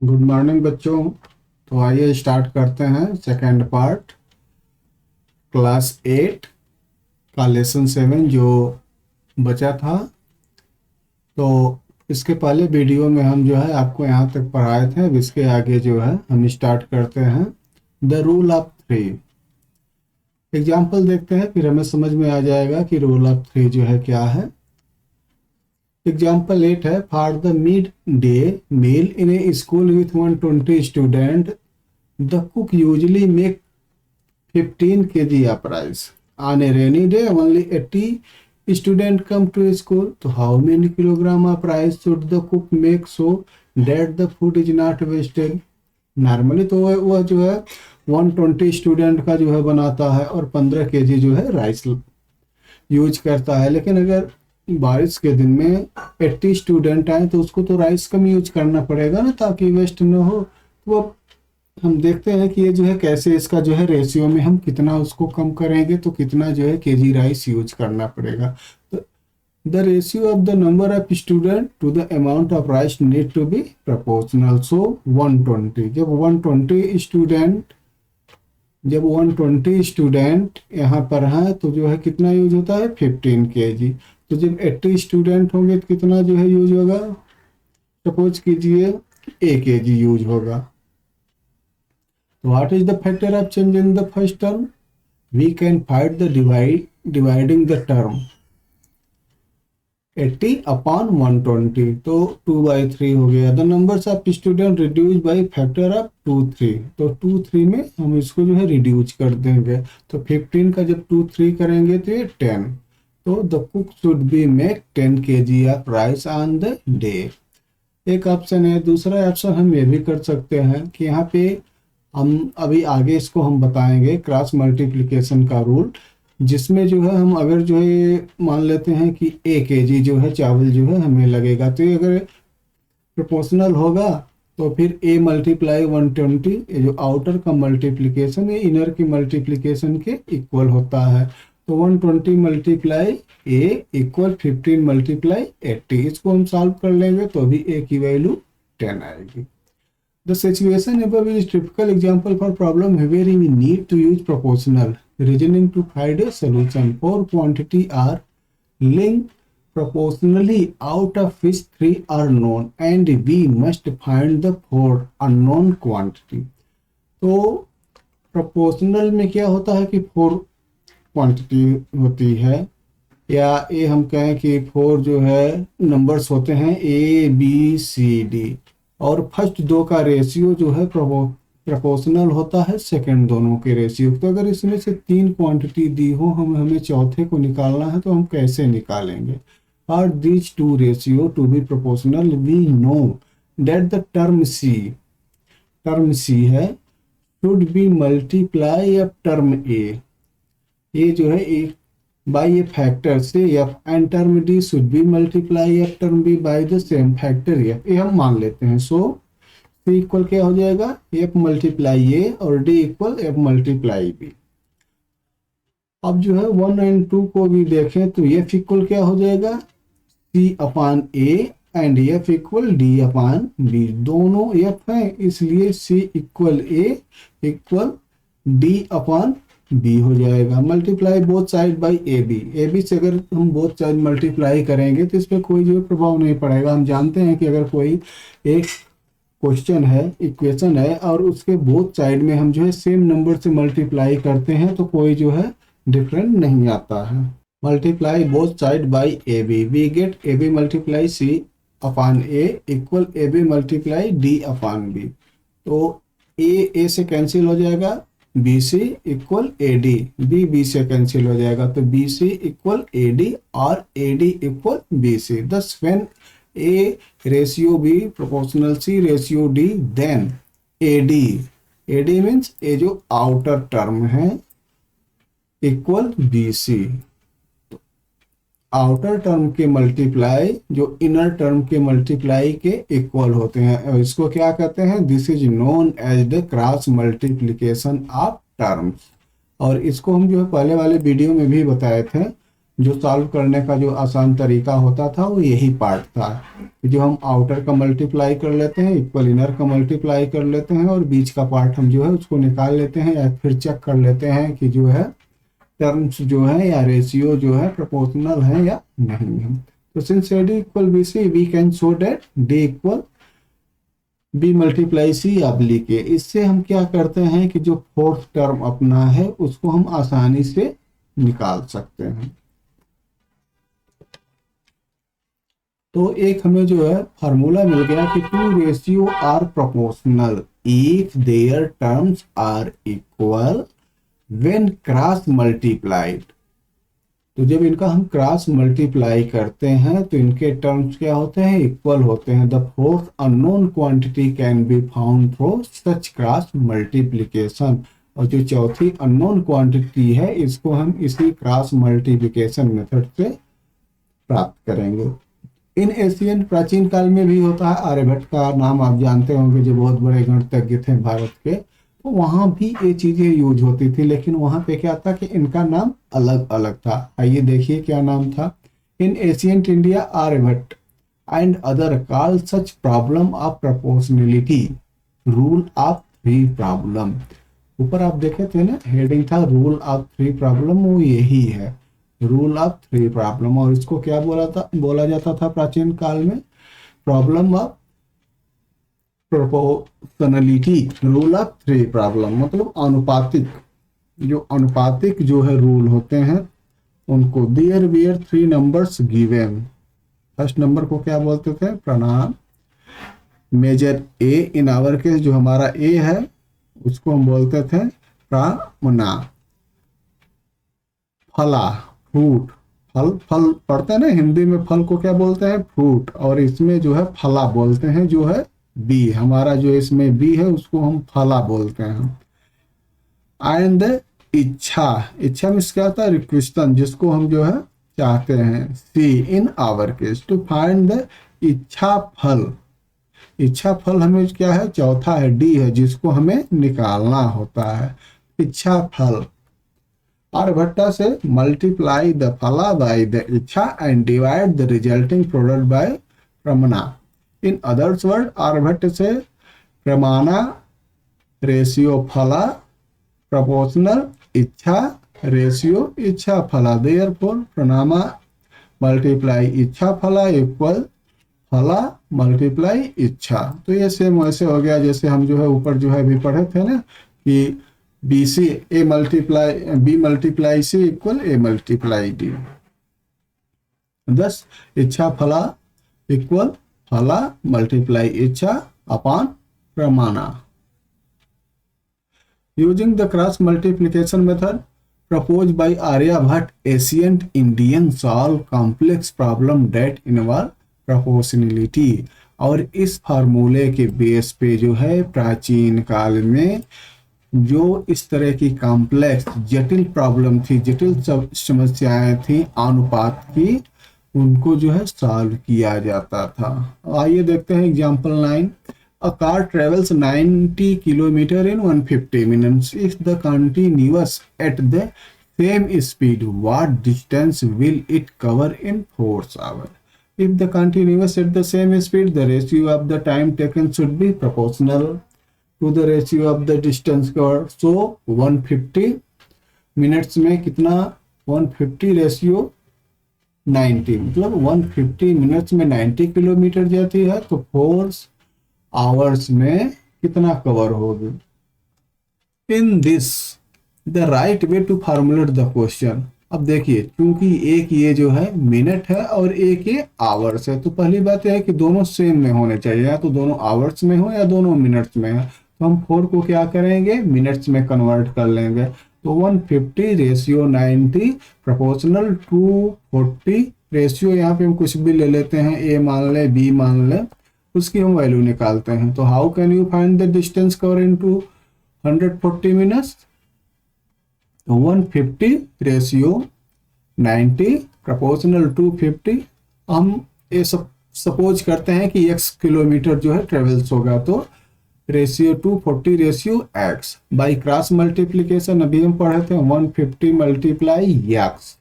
Good morning बच्चों। तो आइए स्टार्ट करते हैं सेकेंड पार्ट क्लास 8 का लेसन 7 जो बचा था। तो इसके पहले वीडियो में हम जो है आपको यहाँ तक पढ़ाए थे। अब इसके आगे जो है हम स्टार्ट करते हैं द रूल ऑफ 3। एग्जाम्पल देखते हैं, फिर हमें समझ में आ जाएगा कि रूल ऑफ 3 जो है क्या है। एग्जाम्पल 8 है, for the mid day meal in a school with 120 student the cook usually make 15 kg of rice. On a rainy day, only 80 students come to school. So how many kilogram of rice should the cook make so that the food is not wasted? Normally तो वह जो है 120 student का जो है बनाता है और 15 kg जो है राइस यूज करता है। लेकिन अगर बारिश के दिन में 80 स्टूडेंट आए तो उसको तो राइस कम यूज करना पड़ेगा ना, ताकि वेस्ट न हो। तो हम देखते हैं कि ये जो है कैसे इसका जो है रेशियो में हम कितना उसको कम करेंगे तो कितना जो है केजी राइस यूज करना पड़ेगा। तो the ratio of the number of student to the amount of rice need to be proportional. So 120 जब 120 स्टूडेंट यहाँ पर हैं तो जो है कितना यूज होता है 15 kg। तो जब 80 स्टूडेंट होंगे तो कितना जो है यूज होगा, सपोज कीजिए 1 kg यूज होगा। What is the factor of change in the first term? We can find the dividing the term 80 upon 120, तो 2/3 हो गया। The numbers of student reduced by factor of 2 3, तो 2 3 में हम इसको जो है रिड्यूस कर देंगे। तो 15 का जब 2 3 करेंगे तो ये 10। तो the cook should be make 10 kg of rice on the day। एक ऑप्शन है। दूसरा ऑप्शन हम ये भी कर सकते हैं कि यहाँ पे हम अभी आगे इसको हम बताएंगे क्रॉस मल्टीप्लिकेशन का रूल, जिसमें जो है हम अगर जो है मान लेते हैं कि 1 kg जो है चावल जो है हमें लगेगा, तो ये अगर प्रोपोर्शनल होगा तो फिर a मल्टीप्लाई 120, ये जो आउटर का मल्टीप्लिकेशन है इनर की मल्टीप्लिकेशन के इक्वल होता है। तो 120 मल्टीप्लाई a इक्वल 15 मल्टीप्लाई 80। इसको हम सॉल्व कर लेंगे तो भी a की वैल्यू 10 आएगी। The situation above is typical example for problem where we need to use proportional reasoning to find a solution. 4 quantity are linked proportionally out of which 3 are known and we must find the 4 unknown quantity. तो proportional में क्या होता है कि 4 quantity होती है, या ये हम कहें कि 4 जो है नंबर्स होते हैं A B C D, और फर्स्ट दो का रेशियो जो है प्रोपोर्शनल होता है सेकंड दोनों के रेशियो। तो अगर इसमें से 3 क्वांटिटी दी हो, हमें चौथे को निकालना है तो हम कैसे निकालेंगे। और these 2 ratio to be proportional we know that the term C है should be multiply of term A. ये जो है एक by a factor से f and term d should be multiply f term b by the same factor f। ये हम मान लेते हैं। सो c इक्वल क्या हो जाएगा f मल्टीप्लाई a और d equal f multiply b। अब जो है 1 एंड 2 को भी देखें तो f इक्वल क्या हो जाएगा c upon a and f equal d upon b। दोनों f हैं इसलिए c equal a equal d upon b हो जाएगा। Multiply both side by A B से अगर हम बोथ साइड मल्टीप्लाई करेंगे तो इस पर कोई जो प्रभाव नहीं पड़ेगा। हम जानते हैं कि अगर कोई एक क्वेश्चन है, इक्वेशन है, और उसके बोथ साइड में हम जो है सेम नंबर से मल्टीप्लाई करते हैं तो कोई जो है डिफरेंट नहीं आता है। Multiply both side by A B, we get A B multiply C upon A equal A B multiply D upon B. तो ए से कैंसिल हो जाएगा, B C equal A D, B से कैंसिल हो जाएगा तो B C equal A D और A D equal B C. Thus when A ratio B proportional C ratio D then A D means A जो outer term है equal B C. Outer term के multiply जो inner term के multiply के equal होते हैं, इसको क्या कहते हैं, this is known as the cross multiplication of terms. और इसको हम जो है पहले वाले वीडियो में भी बताए थे जो सॉल्व करने का जो आसान तरीका होता था वो यही पार्ट था कि जो हम आउटर का मल्टीप्लाई कर लेते हैं इक्वल इनर का मल्टीप्लाई कर लेते हैं और बीच का पार्ट हम जो है उसको निकाल लेते हैं या फिर चेक कर लेते हैं कि जो है टर्म्स जो है या रेशियो जो है प्रोपोर्शनल है या नहीं है। तो since AD equal BC we can show that D equal B multiply C oblique A। इससे हम क्या करते हैं कि जो फोर्थ टर्म अपना है उसको हम आसानी से निकाल सकते हैं। तो एक हमें जो है फार्मूला मिल गया कि two ratio are proportional if their terms are equal when cross multiplied. तो जब इनका हम क्रॉस मल्टीप्लाई करते हैं तो इनके टर्म्स क्या होते हैं, इक्वल होते हैं। The fourth unknown quantity can be found through such cross multiplication. और जो चौथी अननोन क्वांटिटी है इसको हम इसी क्रॉस मल्टीप्लिकेशन मेथड से प्राप्त करेंगे। इन एशियन प्राचीन काल में भी होता है। आर्यभट्ट का नाम आप जानते होंगे जो बहुत बड़े गणितज्ञ थे भारत के, तो वहां भी ये चीजें यूज होती थी, लेकिन वहां पे क्या था कि इनका नाम अलग अलग था। आइए देखिए क्या नाम था। In ancient India Aryabhata and other call such problem of proportionality rule of three problem. ऊपर आप देखे थे ना, हेडिंग था रूल ऑफ थ्री प्रॉब्लम, वो यही है रूल ऑफ थ्री प्रॉब्लम। और इसको क्या बोला जाता था प्राचीन काल में, problem of proportionality rule of three problem. मतलब अनुपातिक, जो अनुपातिक जो है रूल होते हैं उनको। There were three numbers given. First number को क्या बोलते थे, प्रणाम। Measure A, in our case जो हमारा ए है उसको हम बोलते थे प्रामना। फला, फ्रूट, फल, फल पढ़ते हैं ना हिंदी में, फल को क्या बोलते हैं, फ्रूट। और इसमें जो है फला बोलते हैं, जो है बी, हमारा जो इसमें बी है उसको हम फला बोलते हैं। एंड इच्छा, इच्छा में क्या होता है, रिक्वेशन, जिसको हम जो है चाहते हैं। See, in our case to find the iccha phal. इच्छा फल हमें क्या है, चौथा है, डी है, जिसको हमें निकालना होता है। इच्छा फल। आर्यभट्टा से multiply the phala by the iccha and divide the resulting product by pramana. In others word, Aryabhata से प्रमाणा रेशियो फला प्रोपोर्शनल इच्छा रेशियो इच्छा फला। देयरफॉर प्रणामा मल्टीप्लाई इच्छा फला इक्वल फला मल्टीप्लाई इच्छा। तो ये सेम वैसे हो गया जैसे हम जो है ऊपर जो है अभी पढ़े थे ना कि BC A multiply B multiply C equal A multiply D। दस इच्छा फला इक्वल फला मल्टीप्लाई इच्छा अपॉन प्रमाणा। Using the cross multiplication method proposed by Aryabhatta, ancient Indian solve complex problem that involve proportionality। और इस फार्मूले के बेस पे जो है प्राचीन काल में जो इस तरह की कॉम्प्लेक्स जटिल प्रॉब्लम थी, जटिल समस्याएं थी अनुपात की, उनको जो है सॉल्व किया जाता था। आइए देखते हैं example 9। A car travels 90 kilometer in 150 minutes. If the continuous at the same speed, what distance will it cover in 4 hours? If the continuous at the same speed, the ratio of the time taken should be proportional to the ratio of the distance covered. So 150 minutes में कितना, 150 ratio 90, मतलब 150 minutes में 90 kilometre जाती है, तो 4 hours में कितना cover होगी। In this the right way to formulate the question. अब देखिए चूंकि एक ये जो है मिनट है और एक ये आवर्स है, तो पहली बात यह है कि दोनों सेम में होने चाहिए, या तो दोनों आवर्स में हो या दोनों मिनट्स में है। तो हम 4 को क्या करेंगे, मिनट्स में कन्वर्ट कर लेंगे। तो 150 रेशियो 90 प्रोपोर्शनल टू 40 रेशियो, यहाँ पे हम कुछ भी ले लेते हैं, ए मान ले बी मान ले, उसकी हम वैल्यू निकालते हैं। तो how can you find the distance cover into 140 minutes. तो 150 रेशियो 90 प्रोपोर्शनल टू 50। हम ये सपोज करते हैं कि x किलोमीटर जो है ट्रेवल्स होगा, तो ratio 240 ratio x by cross multiplication. अभी हम पढ़े थे 150 मल्टीप्लाई x,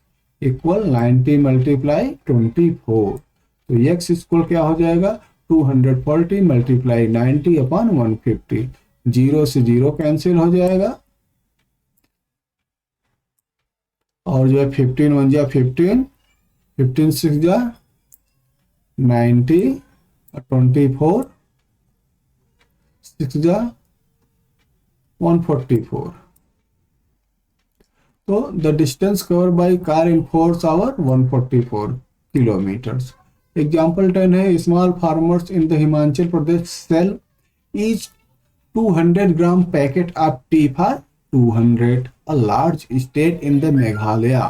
इक्वल 90 मल्टीप्लाई 24। तो x इक्वल क्या हो जाएगा 240 मल्टीप्लाई 90 अपॉन 150। जीरो से जीरो कैंसिल हो जाएगा और जो है 15 1 जा 15, 15 6 जा 90, 24 6 जा 144। तो the distance cover by car in 4 hour 144 kilometres. Example 10 है, small farmers in the Himachal Pradesh sell each 200 gram packet of tea for 200। A large state in the Meghalaya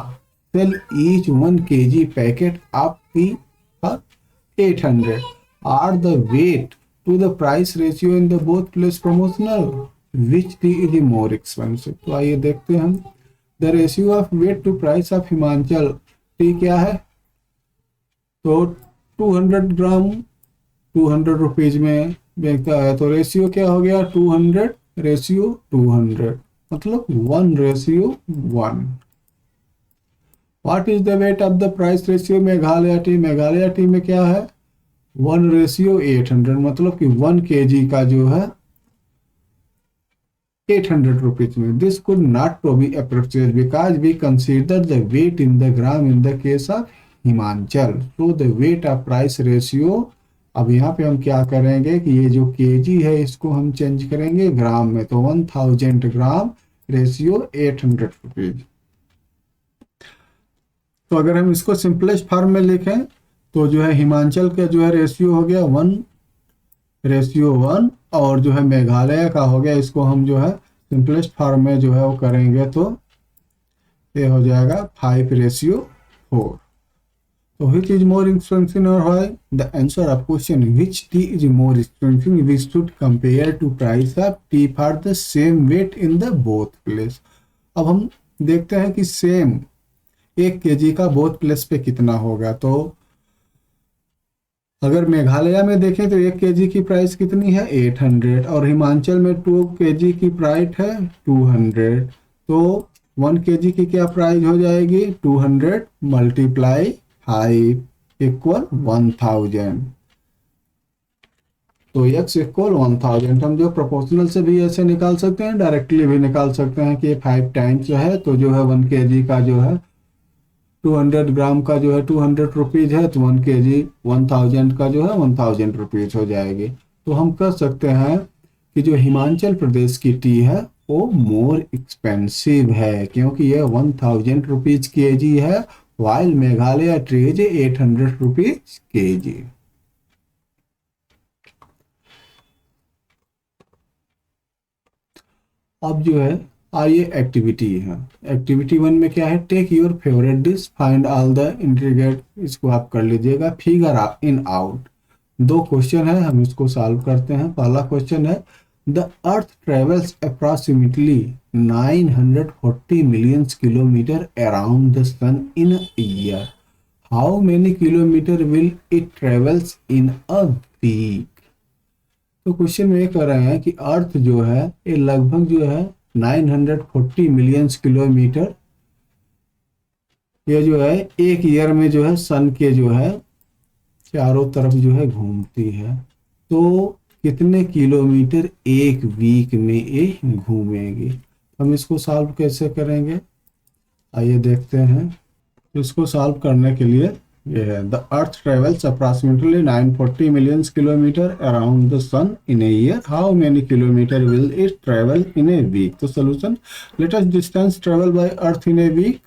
sell each 1 kg packet of tea for 800. Are the weight to the price ratio in the both place promotional? Which tea is the more expensive? तो आइए देखते हैं हम। The ratio of weight to price of Himachal T क्या है? तो 200 ग्राम 200 rupees में बेचता है, तो रेशियो क्या हो गया 200 रेशियो 200, मतलब 1:1। What is the weight of the price ratio Meghalaya T? Meghalaya T में क्या है 1:800, मतलब कि 1 kg का जो है 800 रुपीज में। This could not to be appropriate because we consider the weight in the gram in the case of Himachal. तो the weight of price ratio, अब यहाँ पे हम क्या करेंगे कि ये जो केजी है इसको हम चेंज करेंगे ग्राम में, तो 1000 ग्राम रेशियो 800 रुपीज। तो अगर हम इसको सिंपलेस्ट फॉर्म में लिखें तो जो है हिमाचल का जो है रेशियो हो गया 1:1 और जो है मेघालय का हो गया, इसको हम जो है सिंपलेस्ट फॉर्म में जो है वो करेंगे तो ये हो जाएगा 5:4। So which is more expensive or why? The answer of question which tea is more expensive we should compare to price of tea for the same weight in the both place। अब हम देखते हैं कि same 1 kg का both place पे कितना होगा। तो अगर मेघालय में देखें तो 1 kg की प्राइस कितनी है 800 और हिमाचल में 2 kg की प्राइस है 200। तो 1 kg की क्या प्राइस हो जाएगी 200 मल्टीप्लाई 5 इक्वल 1000। तो x इक्वल 1000 हम जो प्रोपोर्शनल से भी ऐसे निकाल सकते हैं, डायरेक्टली भी निकाल सकते हैं कि 5 टाइम्स जो है तो जो है 1 kg का जो है 200 ग्राम का जो है 200 रुपीज है, तो 1 kg 1000 का जो है 1000 रुपीज हो जाएगी। तो हम कह सकते हैं कि जो हिमाचल प्रदेश की टी है वो मोर एक्सपेंसिव है क्योंकि ये 1000 रुपीज kg है, while Meghalaya T is 800 rupees kg। अब जो है आइए एक्टिविटी है। एक्टिविटी 1 में क्या है take your favourite dish find all the ingredient, इसको आप कर लीजिएगा। फिगर इन आउट, 2 क्वेश्चन है हम इसको सॉल्व करते हैं। पहला क्वेश्चन है the earth travels approximately 940 million kilometre around the sun in a year, how many kilometre will it travels in a week. तो क्वेश्चन में ये कह रहे हैं कि अर्थ जो है ये लगभग जो है 940 मिलियन किलोमीटर ये जो है एक ईयर में जो है सन के जो है चारों तरफ जो है घूमती है, तो कितने किलोमीटर एक वीक में ये घूमेगी। हम इसको सॉल्व कैसे करेंगे आइए देखते हैं। तो इसको सॉल्व करने के लिए ये है the earth travels approximately 940 million kilometre around the sun in a year, how many kilometre will it travel in a week. तो solution let us distance travel by earth in a week,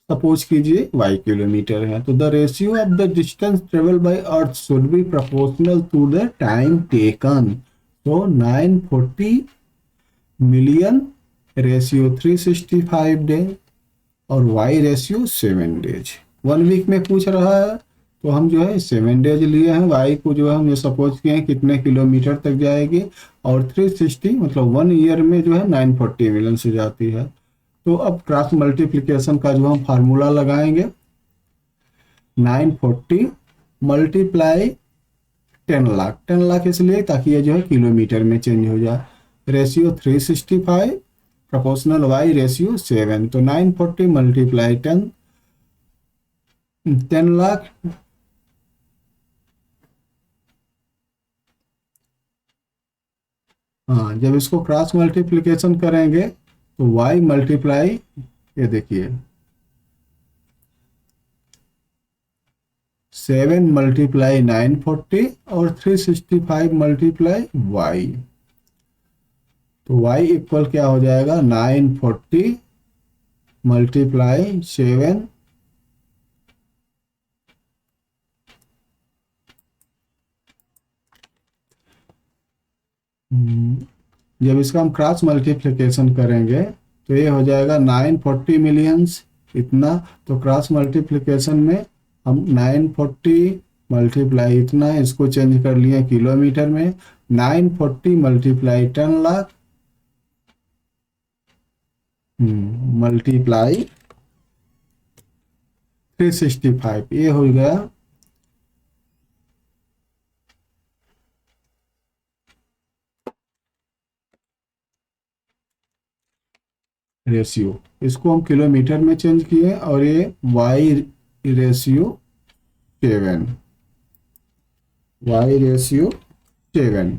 suppose कीजिए y kilometre है, तो the ratio of the distance travel by earth should be proportional to the time taken. तो 940 million ratio 365 day और y ratio 7 days. 1 week में पूछ रहा है तो हम जो है 7 डेज लिए हैं, y को जो है हम ये सपोज किए हैं कितने किलोमीटर तक जाएगी, और 360 मतलब 1 ईयर में जो है 940 मिलियन से जाती है। तो अब क्रॉस मल्टीप्लिकेशन का जो हम फार्मूला लगाएंगे 940 मल्टीप्लाई 10 लाख, 10 लाख इसलिए ताकि ये जो है किलोमीटर में चेंज हो जाए। रेशियो 365 प्रोपोर्शनल y रेशियो 7, तो 940 मल्टीप्लाई 10 10 लाख। हाँ, जब इसको क्रॉस मल्टीप्लिकेशन करेंगे तो y मल्टीप्लाई, ये देखिए 7 मल्टीप्लाई 940 और 365 मल्टीप्लाई y। तो y इक्वल क्या हो जाएगा, 940 मल्टीप्लाई 7, जब इसका हम क्रॉस मल्टीप्लिकेशन करेंगे तो ये हो जाएगा 940 मिलियंस इतना। तो क्रॉस मल्टीप्लिकेशन में हम 940 मल्टीप्लाई इतना, इसको चेंज कर लिए किलोमीटर में, 940 मल्टीप्लाई 10 लाख मल्टीप्लाई 365, ये हो गया रेशियो। इसको हम किलोमीटर में चेंज किए और ये y रेशियो 7, y रेशियो 7।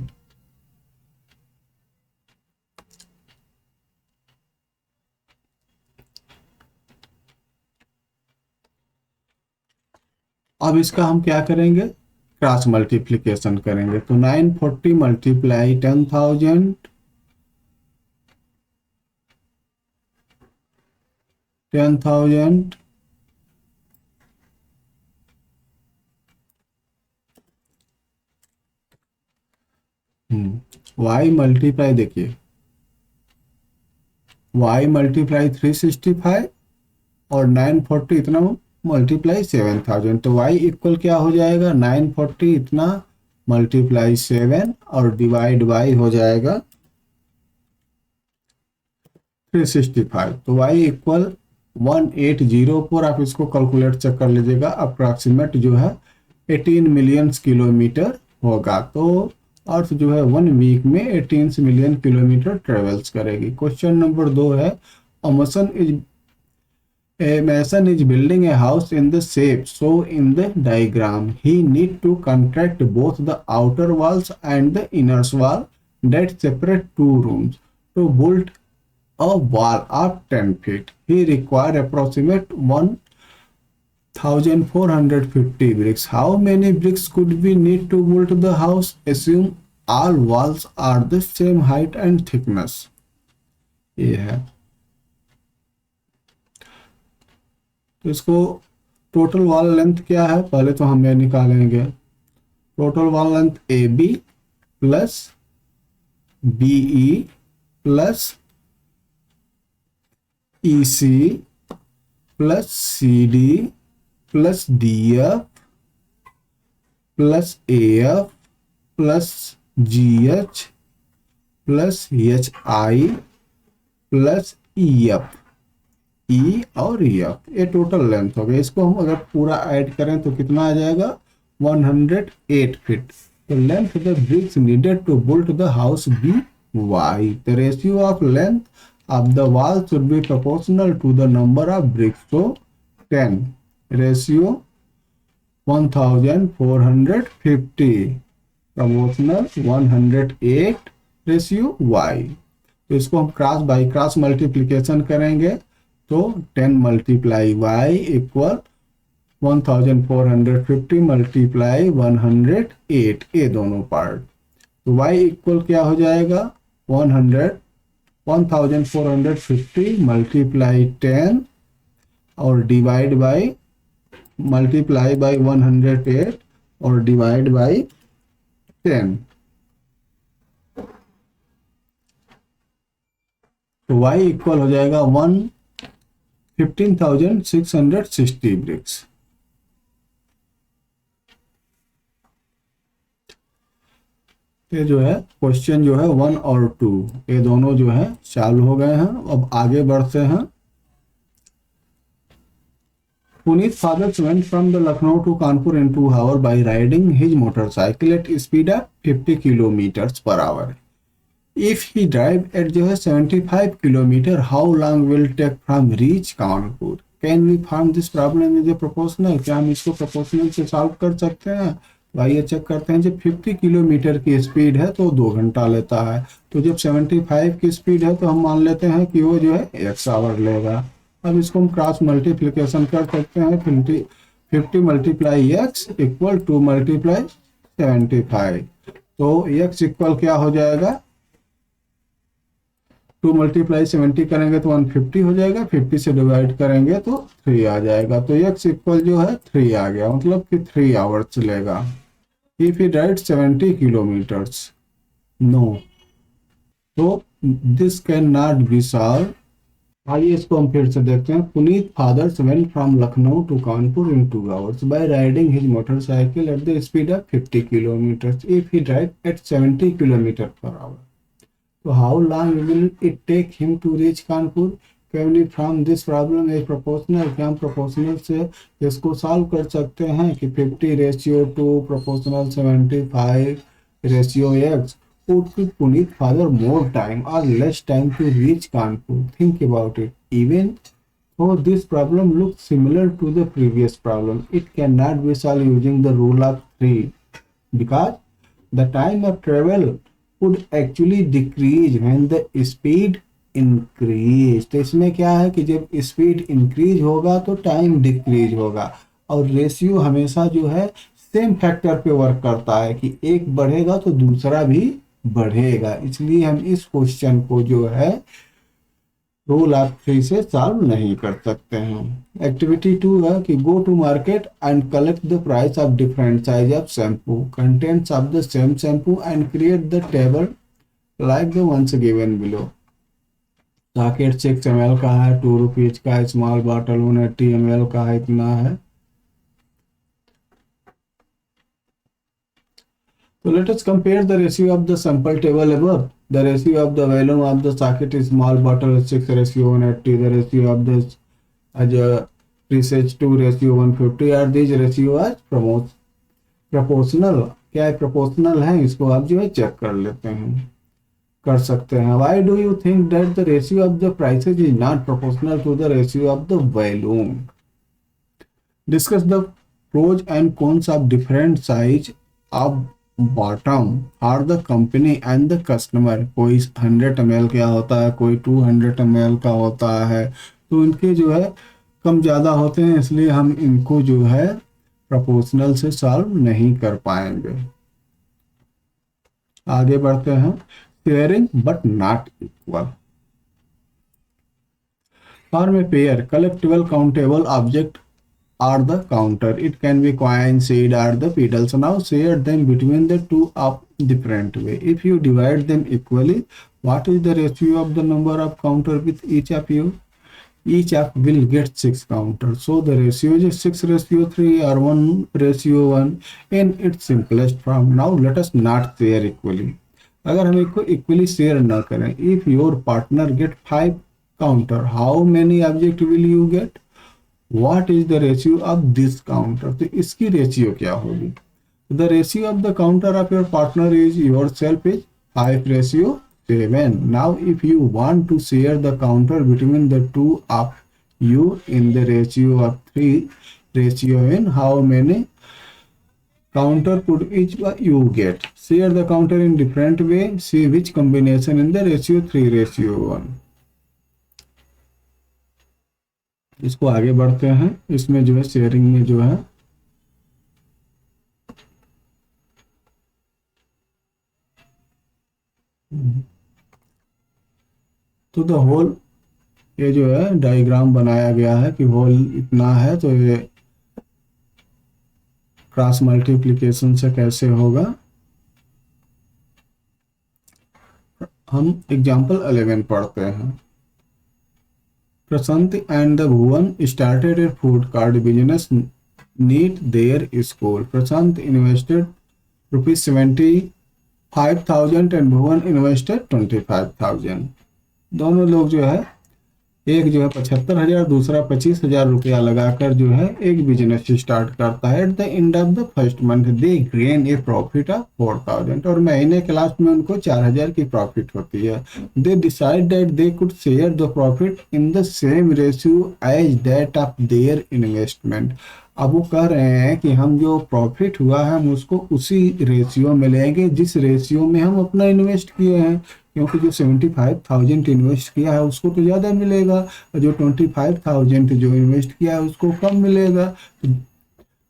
अब इसका हम क्या करेंगे, क्रॉस मल्टीप्लिकेशन करेंगे। तो 940 मल्टीप्लाई 10,000, 10,000 y मल्टीप्लाई, देखिए y मल्टीप्लाई 365 और 940 इतना मल्टीप्लाई 7,000। तो y इक्वल क्या हो जाएगा, 940 इतना मल्टीप्लाई 7 और डिवाइड बाई हो जाएगा 365। तो y इक्वल 1804, आप इसको कैलकुलेट चेक कर लीजिएगा, अप्रॉक्सीमेट जो है 18 मिलियन किलोमीटर होगा। तो अर्थ जो है 1 वीक में 18 मिलियन किलोमीटर ट्रेवल्स करेगी। क्वेश्चन नंबर 2 है, A mason is building a house in the shape shown in the diagram. He need to construct both the outer walls and the inner wall that separate two rooms. To build a wall of 10 feet, he required approximate 1,450 bricks. How many bricks could we need to build the house? Assume all walls are the same height and thickness. ये है। तो इसको total wall length क्या है, पहले तो हम ये निकालेंगे। Total wall length A B plus B E plus E C plus C D plus D F plus A F plus G H plus H I plus E F, E और F, ये total length हो गया। इसको हम अगर पूरा add करें तो कितना आ जाएगा, 108 फीट। तो length the bricks needed to build the house be Y. The ratio of length of the wall should be proportional to the number of bricks. तो 10 रेशियो 1450 प्रोपोर्शनल 108 रेशियो वाई। तो इसको हम cross by cross multiplication करेंगे तो 10 multiply y equal 1450 multiply 108, ये दोनों part. तो y equal क्या हो जाएगा, 1450 मल्टीप्लाई 10 और डिवाइड बाई मल्टीप्लाई बाई 108 और डिवाइड बाई 10। तो y इक्वल हो जाएगा 15,660 ब्रिक्स। ये जो है क्वेश्चन जो है 1 और 2 ये दोनों जो है चालू हो गए हैं। अब आगे बढ़ते हैं। Puneet father went from the Lucknow to Kanpur in 2 hours by riding his motorcycle at speed of 50 kilometers per hour. If he drive at जो है 75 किलोमीटर, how long will take from reach Kanpur? Can we find this problem is a proportional, क्या हम इसको proportional से solve कर सकते हैं? तो आइए चेक करते हैं। जब 50 किलोमीटर की स्पीड है तो 2 घंटा लेता है, तो जब 75 की स्पीड है तो हम मान लेते हैं कि वो जो है 1 आवर लेगा। अब इसको हम क्रॉस मल्टीप्लिकेशन कर सकते हैं। 50 मल्टीप्लाई एक्स इक्वल 2 मल्टीप्लाई 75, तो x इक्वल क्या हो जाएगा? 2 मल्टीप्लाई 70 करेंगे तो 150 हो जाएगा, 50 से डिवाइड करेंगे तो 3 आ जाएगा, तो x इक्वल जो है 3 आ गया, मतलब कि 3 आवर्स लेगा। If he right 70 kilometres, no, तो this can not be solve. आइए इसको हम फिर से देखते हैं। Puneet fathers went from Lucknow to Kanpur in 2 hours by riding his motorcycle at the speed of 50 kilometres if he drive at 70 kilometre per hour, तो how long will it take him to reach Kanpur? Can we from this problem a proportional, क्या हम proportional से इसको solve कर सकते हैं कि 50:2 proportional 75 ratio x would give Puneet father more time or less time to reach Kanpur? Think about it. Even though this problem looks similar to the previous problem, it cannot be solved using the rule of 3 because the time of travel would actually decrease when the speed increase। तो इसमें क्या है कि जब speed increase होगा तो time decrease होगा, और रेशियो हमेशा जो है सेम फैक्टर पे वर्क करता है कि एक बढ़ेगा तो दूसरा भी बढ़ेगा, इसलिए हम इस क्वेश्चन को जो है रूल ऑफ 3 से सॉल्व नहीं कर सकते हैं। एक्टिविटी 2 है कि go to market and collect the price of different size of shampoo, contents of the same shampoo and create the table like the ones given below. सॉकेट 6 ml का है, 2 रुपीज का, स्मॉल बॉटल 180 ml का है, इतना है। So let us compare the ratio of the sample table above. The ratio of the volume of the socket is small bottle is 6:180. The ratio of the presage 2:150. Are these ratio as proportional? क्या है proportional है? इसको आप जो है check कर लेते हैं, कर सकते हैं। Why do you think that the ratio of the prices is not proportional to the ratio of the volume? Discuss the pros and cons of different size of bottom are the company and the customer. कोई 100 ml का होता है, कोई 200 ml का होता है, तो इनके जो है कम ज़्यादा होते हैं, इसलिए हम इनको जो है प्रोपोर्शनल से सॉल्व नहीं कर पाएंगे। आगे बढ़ते हैं। Sharing but not equal. Form a pair collectible countable object are the counter. It can be coin, seed or the pedals. Now share them between the two of different way. If you divide them equally, what is the ratio of the number of counter with each of you? Each of will get 6 counters. So the ratio is 6:3 or 1:1 in its simplest form. Now let us not share equally. अगर हम इसको equally share ना करें, if your partner get 5 counter, how many object will you get? What is the ratio of this counter? तो इसकी ratio क्या होगी? The ratio of the counter of your partner is yourself is 5:7. Now if you want to share the counter between the two of you in the ratio of 3:n, how many counter could each you get? Share the counter in different way. See which combination in the ratio 3:1. इसको आगे बढ़ते हैं। इसमें जो है sharing में जो है तो द होल, ये जो है डायग्राम बनाया गया है कि होल इतना है, तो ये क्रॉस मल्टीप्लिकेशन से कैसे होगा। हम एग्जाम्पल 11 पढ़ते हैं। Prashant and the Bhuvan started a food cart business near their school. Prashant invested ₹75,000 and Bhuvan invested 25,000. दोनों लोग जो है एक जो है 75,000, दूसरा 25,000 रुपया लगाकर जो है एक बिजनेस स्टार्ट करता है। At the end of the first month they gain A profit of 4,000, और महीने के लास्ट में उनको 4,000 की प्रॉफिट होती है। They decide that they could share the profit in the same ratio as that of their investment. अब वो कह रहे हैं कि हम जो प्रॉफिट हुआ है हम उसको उसी रेशियो में लेंगे जिस रेशियो में हम अपना इन्वेस्ट किए हैं, क्योंकि जो 75,000 इन्वेस्ट किया है उसको तो ज़्यादा मिलेगा, और जो 25,000 जो इन्वेस्ट किया है उसको कम मिलेगा।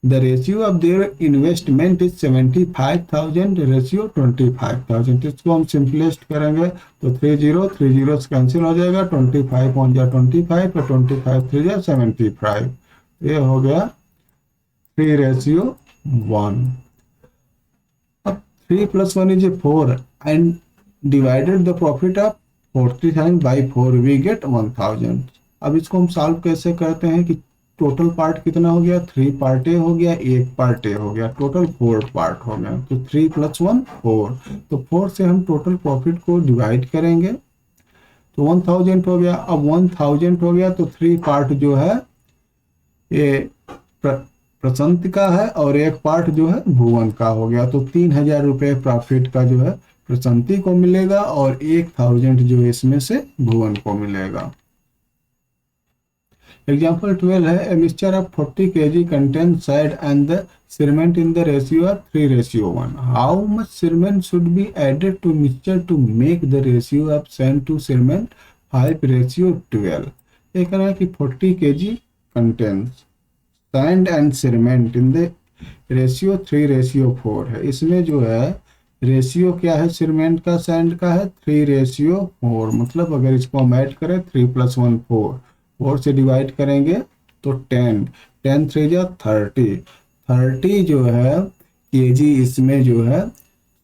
The ratio of their investment is 75,000 ratio 25,000। इसको हम सिंपलेस्ट करेंगे तो 30 से कैंसिल हो जाएगा, 25 पहुँच जाए 25 और 25 3 जा 75। ये हो गया 3:1। अब 3 + 1 is 4 and divided the profit of 40,000 by 4 we get 1,000। अब इसको हम सॉल्व कैसे करते हैं कि टोटल पार्ट कितना हो गया, 3 पार्ट ए हो गया, 1 पार्ट ए हो गया, टोटल 4 पार्ट हो गया। तो 3 + 1 4, तो 4 से हम टोटल प्रॉफिट को डिवाइड करेंगे तो 1,000 हो गया। अब 1,000 हो गया तो 3 पार्ट जो है ये प्रशांत का है और एक पार्ट जो है भुवन का हो गया। तो 3,000 रुपये प्रॉफिट का जो है प्रशांति को मिलेगा और 1,000 जो इसमें से भुवन को मिलेगा। एग्जाम्पल 12 है, a mixture of 40 kg contain sand and the cement in the ratio of 3:1। How much cement should be added to mixture to make the ratio of sand to cement 5:12। ये कह रहा है कि 40 kg contains sand and cement in the ratio 3:4 है। इसमें जो है ratio क्या है सीमेंट का सैंड का है 3:4, मतलब अगर इसको हम ऐड करें 3 + 1 4, 4 से डिवाइड करेंगे तो 10, 10 3 जा 30, 30 जो है केजी इसमें जो है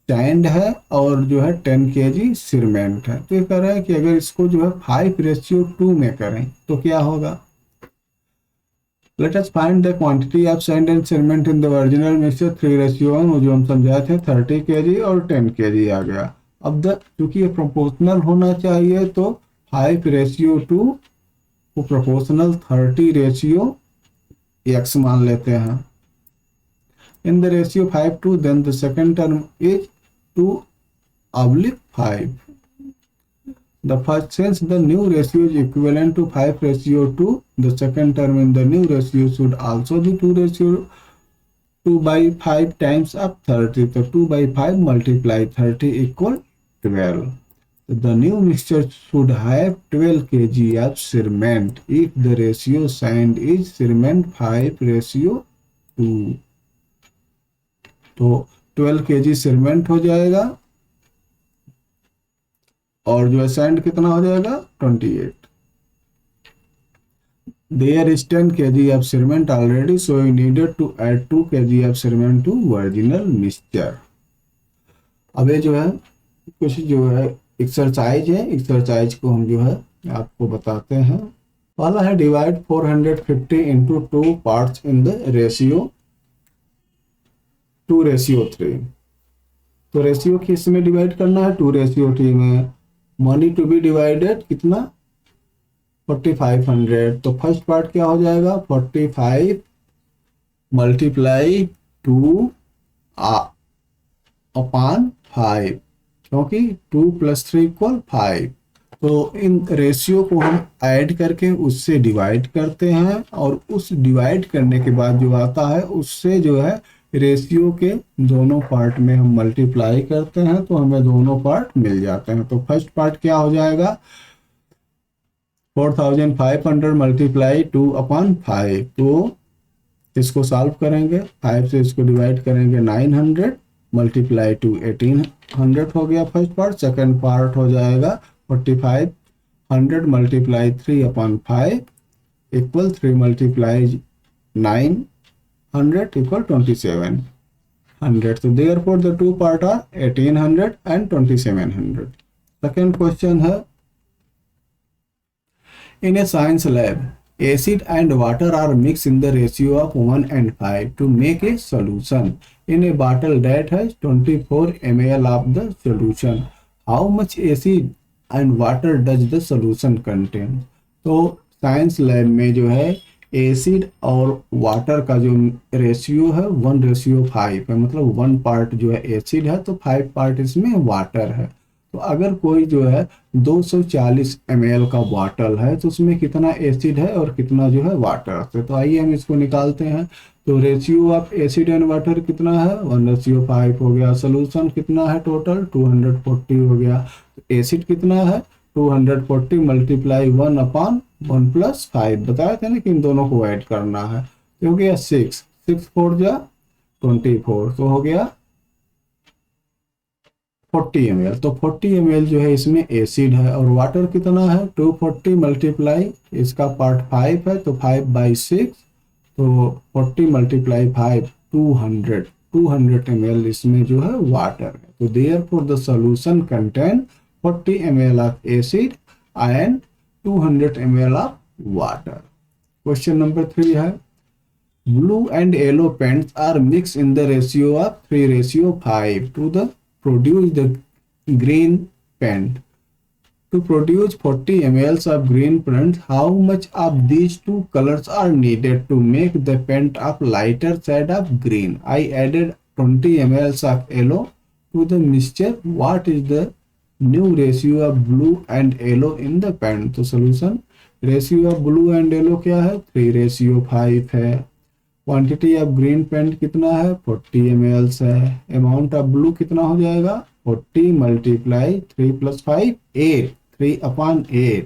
सैंड है और जो है 10 kg सीमेंट है। तो ये कह रहा है कि अगर इसको जो है 5:2 में करें तो क्या होगा। Let us find the quantity of sand and cement in the original mixture 3:1, जो हम समझाए थे 30 kg और 10 kg आ गया। अब चूंकि ये प्रोपोर्शनल होना चाहिए तो 5:2 को प्रोपोर्शनल 30:x मान लेते हैं। In the ratio 5:2 then the second term is 2/5। The first, since the new ratio is equivalent to 5:2, the second term in the new ratio should also be 2/5 times of 30. So 2/5 multiply 30 equal 12. So the new mixture should have 12 kg of cement if the ratio sand is cement 5:2। तो 12 kg cement हो जाएगा और जो है sand कितना हो जाएगा 28। There is 10 kg of cement already, so you needed to add 2 kg of cement to original mixture। अब ये जो है कुछ जो है एक्सरसाइज है, एक्सरसाइज को हम जो है आपको बताते हैं। पहला है divide 450 into 2 parts in the ratio 2:3। तो रेशियो किस में डिवाइड करना है 2:3 में। मनी टू बी डिवाइडेड कितना 4,500। तो फर्स्ट पार्ट क्या हो जाएगा 45 × 2/5, क्योंकि 2 + 3 = 5। तो इन रेशियो को हम ऐड करके उससे डिवाइड करते हैं और उस डिवाइड करने के बाद जो आता है उससे जो है रेशियो के दोनों पार्ट में हम मल्टीप्लाई करते हैं तो हमें दोनों पार्ट मिल जाते हैं। तो फर्स्ट पार्ट क्या हो जाएगा 4,500 × 2/5। तो इसको सॉल्व करेंगे, 5 से इसको डिवाइड करेंगे 900 × 2 1800 हो गया फर्स्ट पार्ट। सेकंड पार्ट हो जाएगा 4,500 × 3/5 equal 3 × 900 equal 2,700। So therefore the two part are 1,800 and 2,700। Second question है, in a science lab acid and water are mixed in the ratio of 1:5 to make a solution in a bottle that has 24 ml of the solution। How much acid and water does the solution contain। तो science lab में जो है acid और water का जो ratio है 1:5 है, मतलब 1 पार्ट जो है एसिड है तो 5 पार्ट इसमें वाटर है। तो अगर कोई जो है 240 ml का बॉटल है तो उसमें कितना एसिड है और कितना जो है वाटर है। तो आइए हम इसको निकालते हैं। तो ratio of acid and water कितना है 1:5 हो गया। सोल्यूशन कितना है टोटल 240 हो गया। तो एसिड कितना है 240 मल्टीप्लाई 1/1 + 5 बताया था ना कि इन दोनों को ऐड करना है। तो हो गया 6 6 4 जा 24 तो हो गया 40 ml। तो 40 ml जो है इसमें एसिड है और वाटर कितना है 240 मल्टीप्लाई इसका पार्ट 5 है तो 5/6 तो 40 मल्टीप्लाई 5 200 ml इसमें जो है वाटर है। तो therefore the solution contain 40 ml of acid and 200 ml of water. Question number 3 है blue and yellow paints are mixed in the ratio of 3:5 to the produce the green paint. To produce 40 ml of green paint, how much of these two colors are needed to make the paint of lighter shade of green? I added 20 ml of yellow to the mixture. What is the new ratio of blue and yellow in the paint? तो solution ratio of blue and yellow क्या है 3:5 है। Quantity of green paint कितना है 40 ml है। Amount of blue कितना हो जाएगा 40 मल्टीप्लाई 3 + 5 8 3/8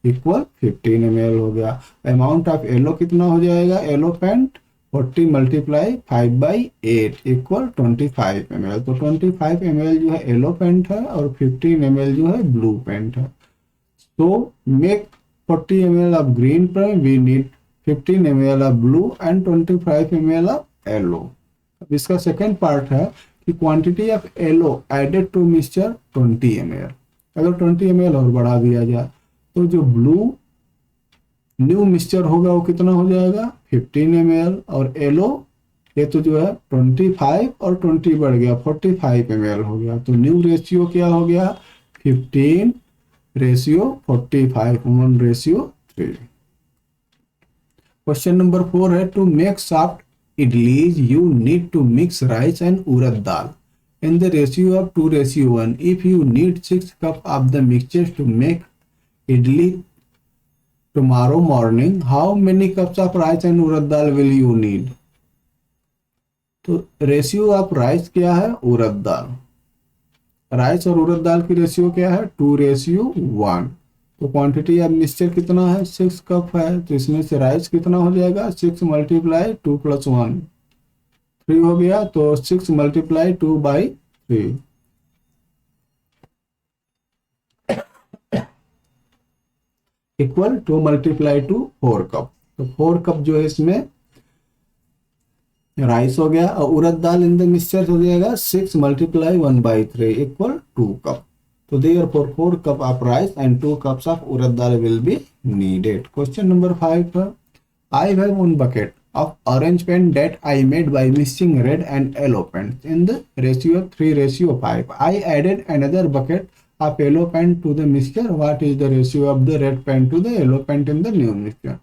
इक्वल 15 ml हो गया। अमाउंट ऑफ येलो कितना हो जाएगा yellow paint 40 multiply 5/8 equal 25 ml। तो 25 ml जो है येलो पेंट है और 15 ml जो है ब्लू पेंट है। तो make 40 ml of green paint we need 15 ml of blue and 25 ml of yellow। अब इसका सेकेंड पार्ट है कि quantity of yellow added to mixture 20 ml। अगर 20 ml और बढ़ा दिया जाए तो जो ब्लू न्यू मिक्सचर होगा वो कितना हो जाएगा 15 ml और येलो ये तो जो है 25 और 20 बढ़ गया 45 ml हो गया। तो न्यू रेशियो क्या हो गया 15:45 1:3। क्वेश्चन नंबर 4 है to make soft idlis you need to mix rice and urad dal in the ratio of 2:1। If you need 6 cup of the mixture to make idli tomorrow morning how many cups of rice and urad dal will you need. तो ratio of rice क्या है उड़द दाल, rice और उड़द दाल की ratio क्या है 2:1। तो quantity of mixture कितना है 6 कप है। तो इसमें से राइस कितना हो जाएगा 6 मल्टीप्लाई 2 + 1 3 हो गया। तो 6 मल्टीप्लाई 2/3 इक्वल 2 मल्टीप्लाई 2 4 कप। तो 4 कप जो है इसमें राइस हो गया और उड़द दाल इन द मिक्सचर हो जाएगा 6 multiply 1/3 equal 2 cup. So therefore 4 cup of rice and 2 cups of urad dal will be needed. Question number 5. I have one bucket of orange paint that I made by mixing red and yellow paint in the ratio of 3:5. I added another bucket of yellow paint to the mixture. What is the ratio of the red paint to the yellow paint in the new mixture?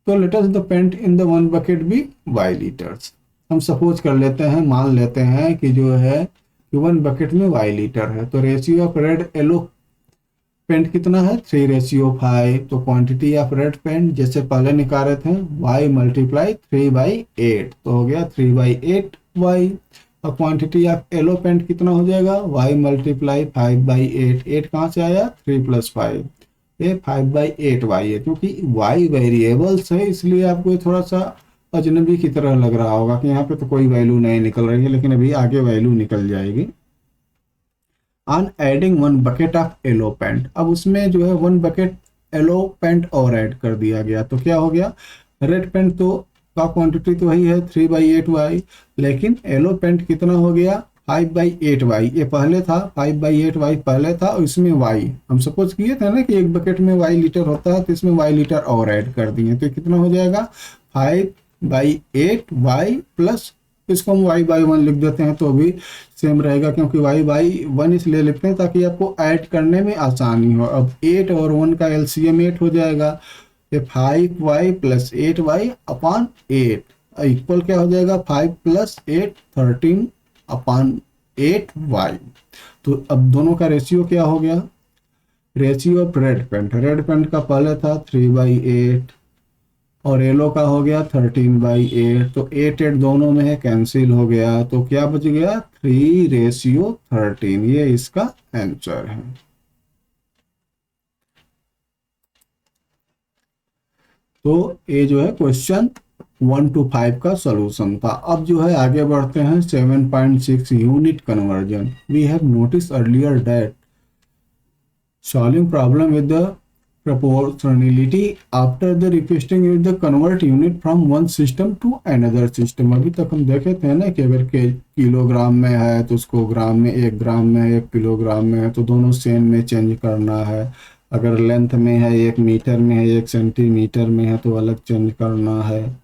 So let us the paint in the one bucket be y liters. हम suppose कर लेते हैं मान लेते हैं कि जो है कि 1 बकेट में y लीटर है। तो ratio of red yellow paint कितना है 3:5। तो क्वांटिटी ऑफ रेड पेंट जैसे पहले निकाले थे y मल्टीप्लाई 3/8 तो हो गया 3/8y। और क्वांटिटी ऑफ येलो पेंट कितना हो जाएगा y मल्टीप्लाई 5/8 8 कहाँ से आया 3 + 5 ये 5/8y है। क्योंकि y वेरिएबल्स है इसलिए आपको थोड़ा सा अजनबी की तरह लग रहा होगा कि यहाँ पे तो कोई वैल्यू नहीं निकल रही है, लेकिन अभी आगे वैल्यू निकल जाएगी। On adding 1 bucket of yellow paint, अब उसमें जो है 1 बकेट येलो पेंट और ऐड कर दिया गया तो क्या हो गया रेड पेंट तो का क्वांटिटी तो वही है 3/8y, लेकिन येलो पेंट कितना हो गया 5/8y। ये पहले था 5/8y पहले था और इसमें y हम सपोज किए थे ना कि एक बकेट में y लीटर होता है तो इसमें y लीटर और ऐड कर दिए तो कितना हो जाएगा 5/8y + इसको हम y/1 लिख देते हैं तो भी सेम रहेगा, क्योंकि y/1 इसलिए लिखते हैं ताकि आपको ऐड करने में आसानी हो। अब 8 और 1 का एलसीएम 8 हो जाएगा, ये 5y plus 8y upon 8 equal क्या हो जाएगा, 5 प्लस 8 13 अपॉन 8y। तो अब दोनों का रेशियो क्या हो गया, रेशियो ऑफ रेड पेंट का पहले था 3/8 और येलो का हो गया 13/8, तो 8 दोनों में है, कैंसिल हो गया, तो क्या बच गया 3:13। ये इसका आंसर है। तो ये जो है क्वेश्चन 1 to 5 का सॉल्यूशन था। अब जो है आगे बढ़ते हैं 7.6 unit conversion. We have notice earlier that solving problem with the proportionality after the requesting with the convert unit from one system to another system। अभी तक हम देखे थे ना कि अगर किलोग्राम में है तो उसको ग्राम में, 1 ग्राम में है, 1 किलोग्राम में है तो दोनों सेम में चेंज करना है। अगर लेंथ में है, 1 मीटर में है, 1 सेंटीमीटर में है तो अलग चेंज करना है।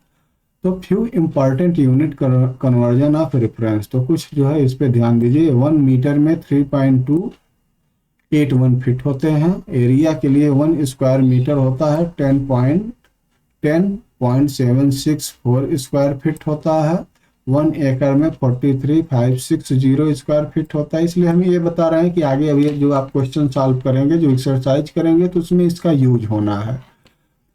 तो few important unit conversion of reference, तो कुछ जो है इस पे ध्यान दीजिए। 1 मीटर में 3.281 फीट होते हैं। एरिया के लिए 1 स्क्वायर मीटर होता है 10.764 स्क्वायर फीट होता है। 1 एकड़ में 43,560 स्क्वायर फीट होता है। इसलिए हम ये बता रहे हैं कि आगे अभी जो आप क्वेश्चन सॉल्व करेंगे, जो एक्सरसाइज करेंगे, तो उसमें इसका यूज होना है।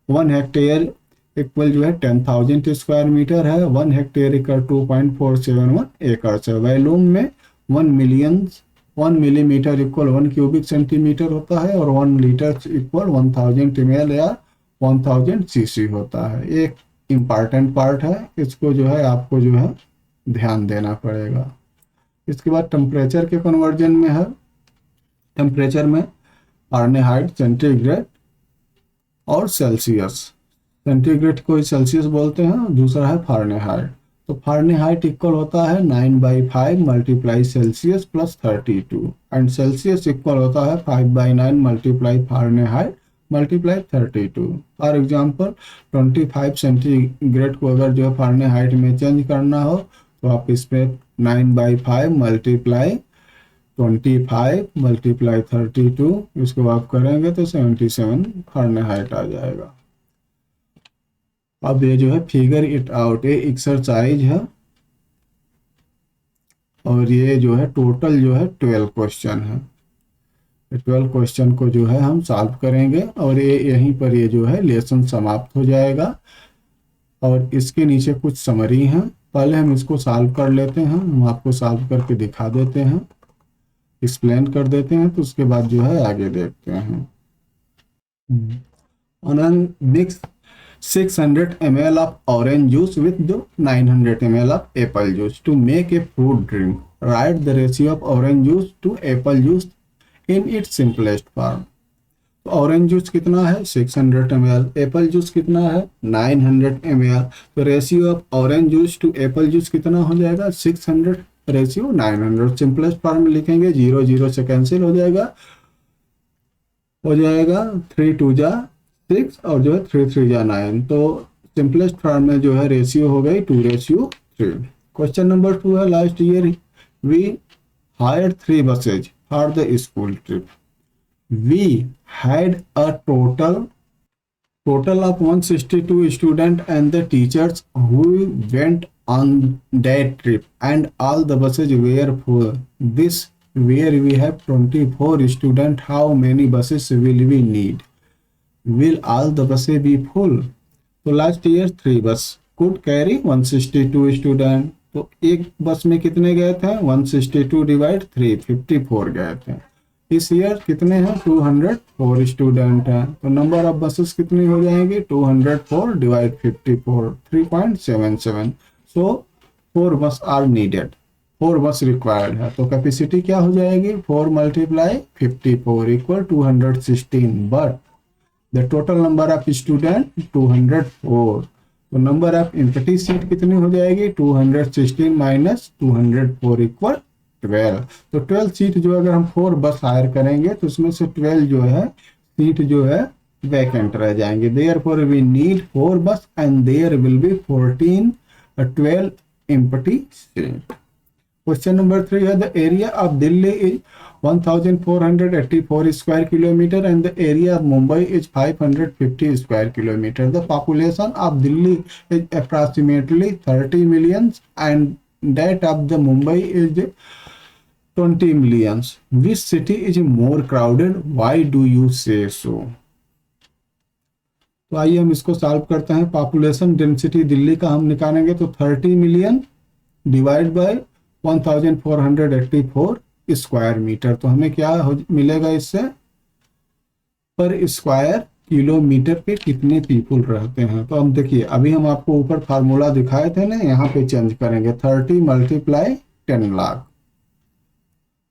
1 हेक्टेयर इक्वल जो है 10,000 स्क्वायर मीटर है। 1 हेक्टेयर इक्वल 2.471 एकड़ है। वॉल्यूम में 1 मिलीमीटर इक्वल 1 क्यूबिक सेंटीमीटर होता है और 1 लीटर इक्वल 1000 ml या 1000 cc होता है। एक इम्पॉर्टेंट पार्ट है, इसको जो है आपको जो है ध्यान देना पड़ेगा। इसके बाद टेम्परेचर के कन्वर्जन में है। टेम्परेचर में फारेनहाइट, सेंटीग्रेड और सेल्सियस। सेंटीग्रेड को सेल्सियस बोलते हैं, दूसरा है फारेनहाइट। तो फारेनहाइट इक्वल होता है 9/5 multiply Celsius plus 32 and Celsius equal होता है 5/9 multiply Fahrenheit multiply 32। For example 25 centigrade को अगर जो है फारेनहाइट में चेंज करना हो तो आप इस पे 9/5 मल्टीप्लाई 25 मल्टीप्लाई 32 इसको आप करेंगे तो 77 फारेनहाइट आ जाएगा। अब ये जो है फिगर इट आउट, ये एक्सरसाइज है और ये जो है टोटल जो है 12 क्वेश्चन है। 12 क्वेश्चन को जो है हम सॉल्व करेंगे और ये यहीं पर ये जो है लेसन समाप्त हो जाएगा। और इसके नीचे कुछ समरी हैं, पहले हम इसको सॉल्व कर लेते हैं। हम आपको सॉल्व करके दिखा देते हैं, एक्सप्लेन कर देते हैं, तो उसके बाद जो है आगे देखते हैं। Mix 600 ml of orange juice with the 900 ml of apple juice to make a fruit drink. Write the ratio of orange juice to apple juice in its simplest form. तो ऑरेंज जूस कितना है 600 ml, Apple juice कितना है 900 ml। तो ratio of orange juice to apple juice कितना हो जाएगा 600 ratio 900। Simplest form में लिखेंगे 0 0 से कैंसिल हो जाएगा 3 2 जा 6 और जो है 3 3 जा 9। तो सिंपलेस्ट फॉर्म में जो है रेशियो हो गई 2:3। क्वेश्चन नंबर 2 है, last year we hired 3 buses for the school trip. We had a total of 162 students and the teachers who went on that trip, and all the buses were full. This where we have 24 students, how many buses will we need? Will all the buses be full? तो last year 3 बस could carry 162 students। तो एक बस में कितने गए थे 162 divide 3 54 गए थे। इस ईयर कितने हैं 204 स्टूडेंट हैं, तो नंबर ऑफ बसेस कितनी हो जाएंगी 204 डिवाइड 54 3.77। सो 4 बस आर नीडेड, 4 बस रिक्वायर्ड है। तो कैपेसिटी क्या हो जाएगी 4 multiply 54 equal 216, but the total number of student 204। तो नंबर ऑफ एम्प्टी सीट कितनी हो जाएगी 216 माइनस 204 इक्वल 12। तो 12 सीट जो अगर हम 4 बस हायर करेंगे तो उसमें से 12 जो है सीट जो है वैकेंट रह जाएंगे। Therefore we need 4 bus and there will be 12 empty seat. Question number 3 है the area of Delhi is 1484 square kilometer and the area of Mumbai is 550 square kilometer. The population of Delhi is approximately 30 millions and that of the Mumbai is 20 millions. Which city is more crowded? Why do you say so? तो आइए हम इसको solve करते हैं। Population density Delhi का हम निकालेंगे तो 30 million divide by 1484 square metre, तो हमें क्या मिलेगा इससे, पर स्क्वायर किलोमीटर पे कितने पीपल रहते हैं। तो हम देखिए अभी हम आपको ऊपर फार्मूला दिखाए थे ना, यहाँ पे चेंज करेंगे 30 मल्टीप्लाई 10 लाख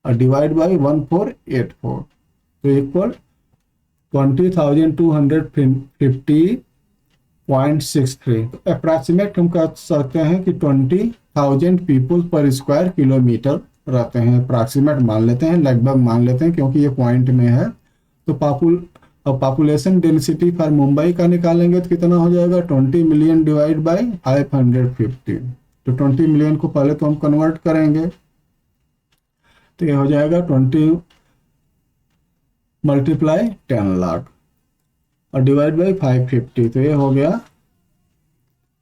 और डिवाइड बाय 1484 तो इक्वल 20,250.63। तो अप्रॉक्सीमेट हम कह सकते हैं कि 20,000 पीपल पर स्क्वायर किलोमीटर रहते हैं। अप्रॉक्सीमेट मान लेते हैं, लगभग मान लेते हैं क्योंकि ये पॉइंट में है। तो पॉपुलेशन डेंसिटी फॉर मुंबई का निकालेंगे तो कितना हो जाएगा, 20 मिलियन डिवाइड बाय 550। तो 20 मिलियन को पहले तो हम कन्वर्ट करेंगे तो ये हो जाएगा 20 मल्टीप्लाई 10 लाख और डिवाइड बाई 550 तो ये हो गया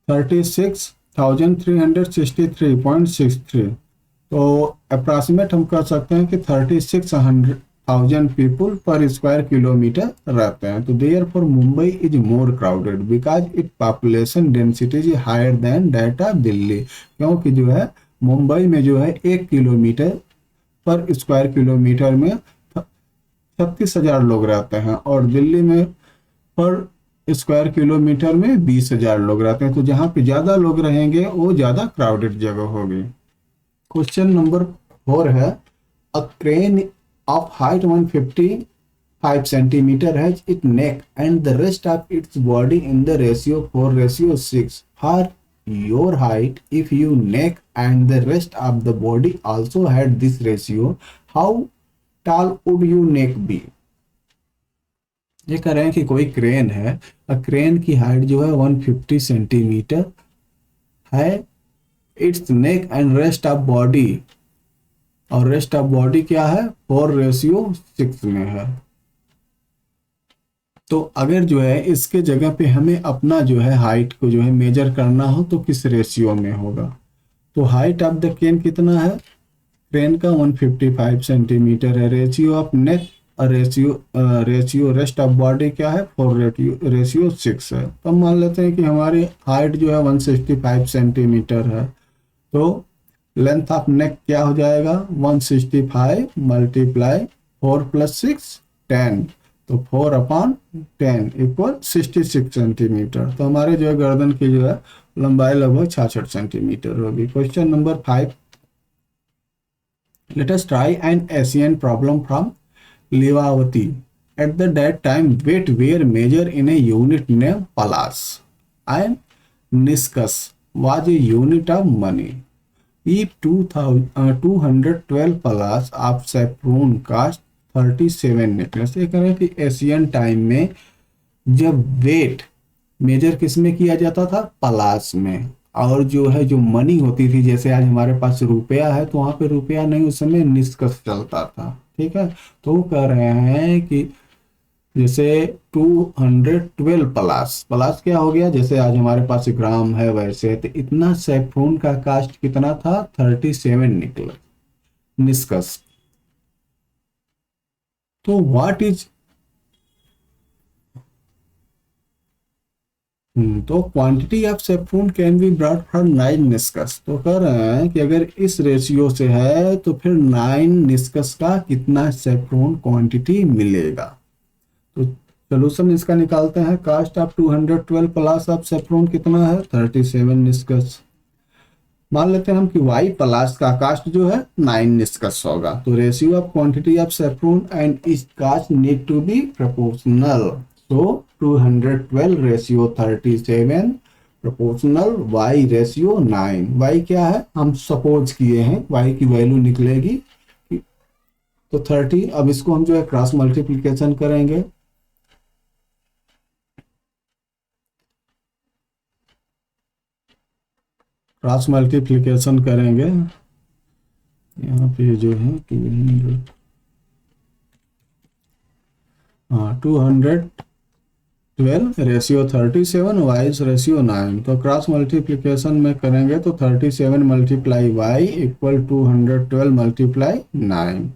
36,363.63। तो अप्रॉक्सीमेट हम कर सकते हैं कि 36,000 पीपल पर स्क्वायर किलोमीटर रहते हैं। तो therefore Mumbai is more crowded because it population density is higher than that of Delhi, क्योंकि जो है मुंबई में जो है 1 किलोमीटर पर स्क्वायर किलोमीटर में 36,000 लोग रहते हैं और दिल्ली में पर स्क्वायर किलोमीटर में 20,000 लोग रहते हैं। तो जहाँ पे ज़्यादा लोग रहेंगे वो ज़्यादा क्राउडेड जगह होगी। क्वेश्चन नंबर 4 है a crane of height 155 centimetre has it neck and the rest of its body in the ratio 4:6 for your height. If you neck and the rest of the body also had this ratio, how tall would you neck be? ये कह रहे हैं कि कोई crane है, crane की height जो है 150 सेंटीमीटर है, it's neck and rest of body, और रेस्ट ऑफ बॉडी क्या है 4:6 में है। तो अगर जो है इसके जगह पे हमें अपना जो है हाइट को जो है मेजर करना हो तो किस रेशियो में होगा। तो हाइट ऑफ द क्रेन कितना है, क्रेन का 155 सेंटीमीटर है, रेशियो ऑफ नेक और रेशियो रेस्ट ऑफ बॉडी क्या है 4:6 है। तो हम मान लेते हैं कि हमारी हाइट जो है 165 सेंटीमीटर है, तो लेंथ ऑफ नेक क्या हो जाएगा 165 मल्टीप्लाई 4 + 6 10, तो 4/10 इक्वल 66 सेंटीमीटर। तो हमारे जो है गर्दन की जो है लंबाई लगभग 66 सेंटीमीटर होगी। Question number 5, let us try an Asian problem from Lilavati. At the that time weight were measure in a unit name palas and niskas was a unit of money. If 212 palas of saffron cost 37 necklace. ये कह रहे हैं कि Asian time में जब weight measure किस में किया जाता था, पलास में, और जो है जो मनी होती थी, जैसे आज हमारे पास रुपया है तो वहाँ पे रुपया नहीं, उस समय निस्कस चलता था। ठीक है, तो वो कह रहे हैं कि जैसे 212 पलास क्या हो गया, जैसे आज हमारे पास ग्राम है वैसे, तो इतना सैफरन का कास्ट कितना था 37 निकला निस्कस। तो व्हाट इज तो quantity of saffron can be brought from 9 निस्कस। तो कह रहे हैं कि अगर इस रेशियो से है तो फिर 9 निस्कस का कितना सैफरन क्वांटिटी मिलेगा। तो सोल्यूशन इसका निकालते हैं। Cost of 212 plus of saffron कितना है 37 निस्कस। मान लेते हैं हम कि वाई प्लस का कास्ट जो है 9 निस्कस होगा। तो ratio of quantity of saffron and is cost need to be proportional. So 212 ratio 37 proportional Y ratio 9। Y क्या है हम सपोज किए हैं, वाई की वैल्यू निकलेगी तो 30। अब इसको हम जो है क्रॉस मल्टीप्लीकेशन करेंगे क्रॉस मल्टीप्लिकेशन करेंगे, यहाँ पे जो है 200, हाँ 212 रेशियो 37, वाई रेशियो 9। तो क्रॉस मल्टीप्लिकेशन में करेंगे तो 37 मल्टीप्लाई वाई इक्वल 212 मल्टीप्लाई 9।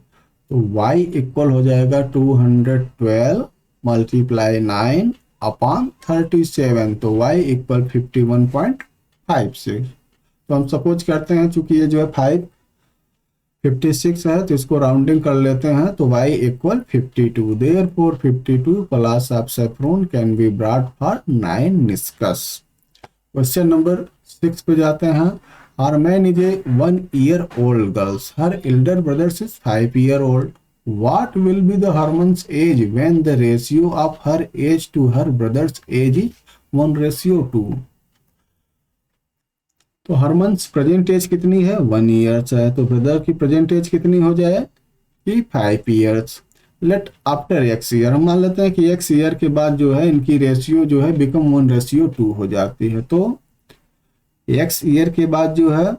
तो y इक्वल हो जाएगा 212 मल्टीप्लाई 9 अपॉन 37, तो y इक्वल 51.56। तो हम सपोज करते हैं चूंकि ये जो है 556 है तो इसको राउंडिंग कर लेते हैं, तो y equal 52। Therefore 52 plus of saffron can be brought for 9 niskas. Question number 6 पे जाते हैं। Her man is a 1-year-old girl. Her elder brother is 5-year-old. What will be the Herman's age when the ratio of her age to her brother's age is 1:2? तो हरमन्स present as कितनी है 1 years है, तो brother की present as कितनी हो जाए कि 5 years. Let after x year, हम मान लेते हैं कि x ईयर के बाद जो है इनकी रेशियो जो है बिकम 1:2 हो जाती है। तो x ईयर के बाद जो है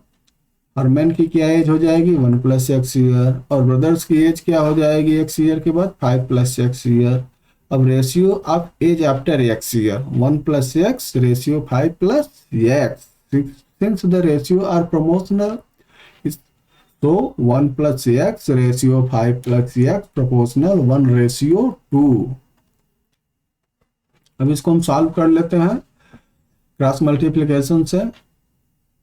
हरमैन की क्या एज हो जाएगी 1 + x ईयर, और ब्रदर्स की एज क्या हो जाएगी x ईयर के बाद 5 + x ईयर। अब ratio of age after x year 1 + x ratio 5 + x, since the ratio are proportional so 1 + x ratio 5 + x proportional 1:2। अब इसको हम सॉल्व कर लेते हैं क्रॉस मल्टीप्लिकेशन से।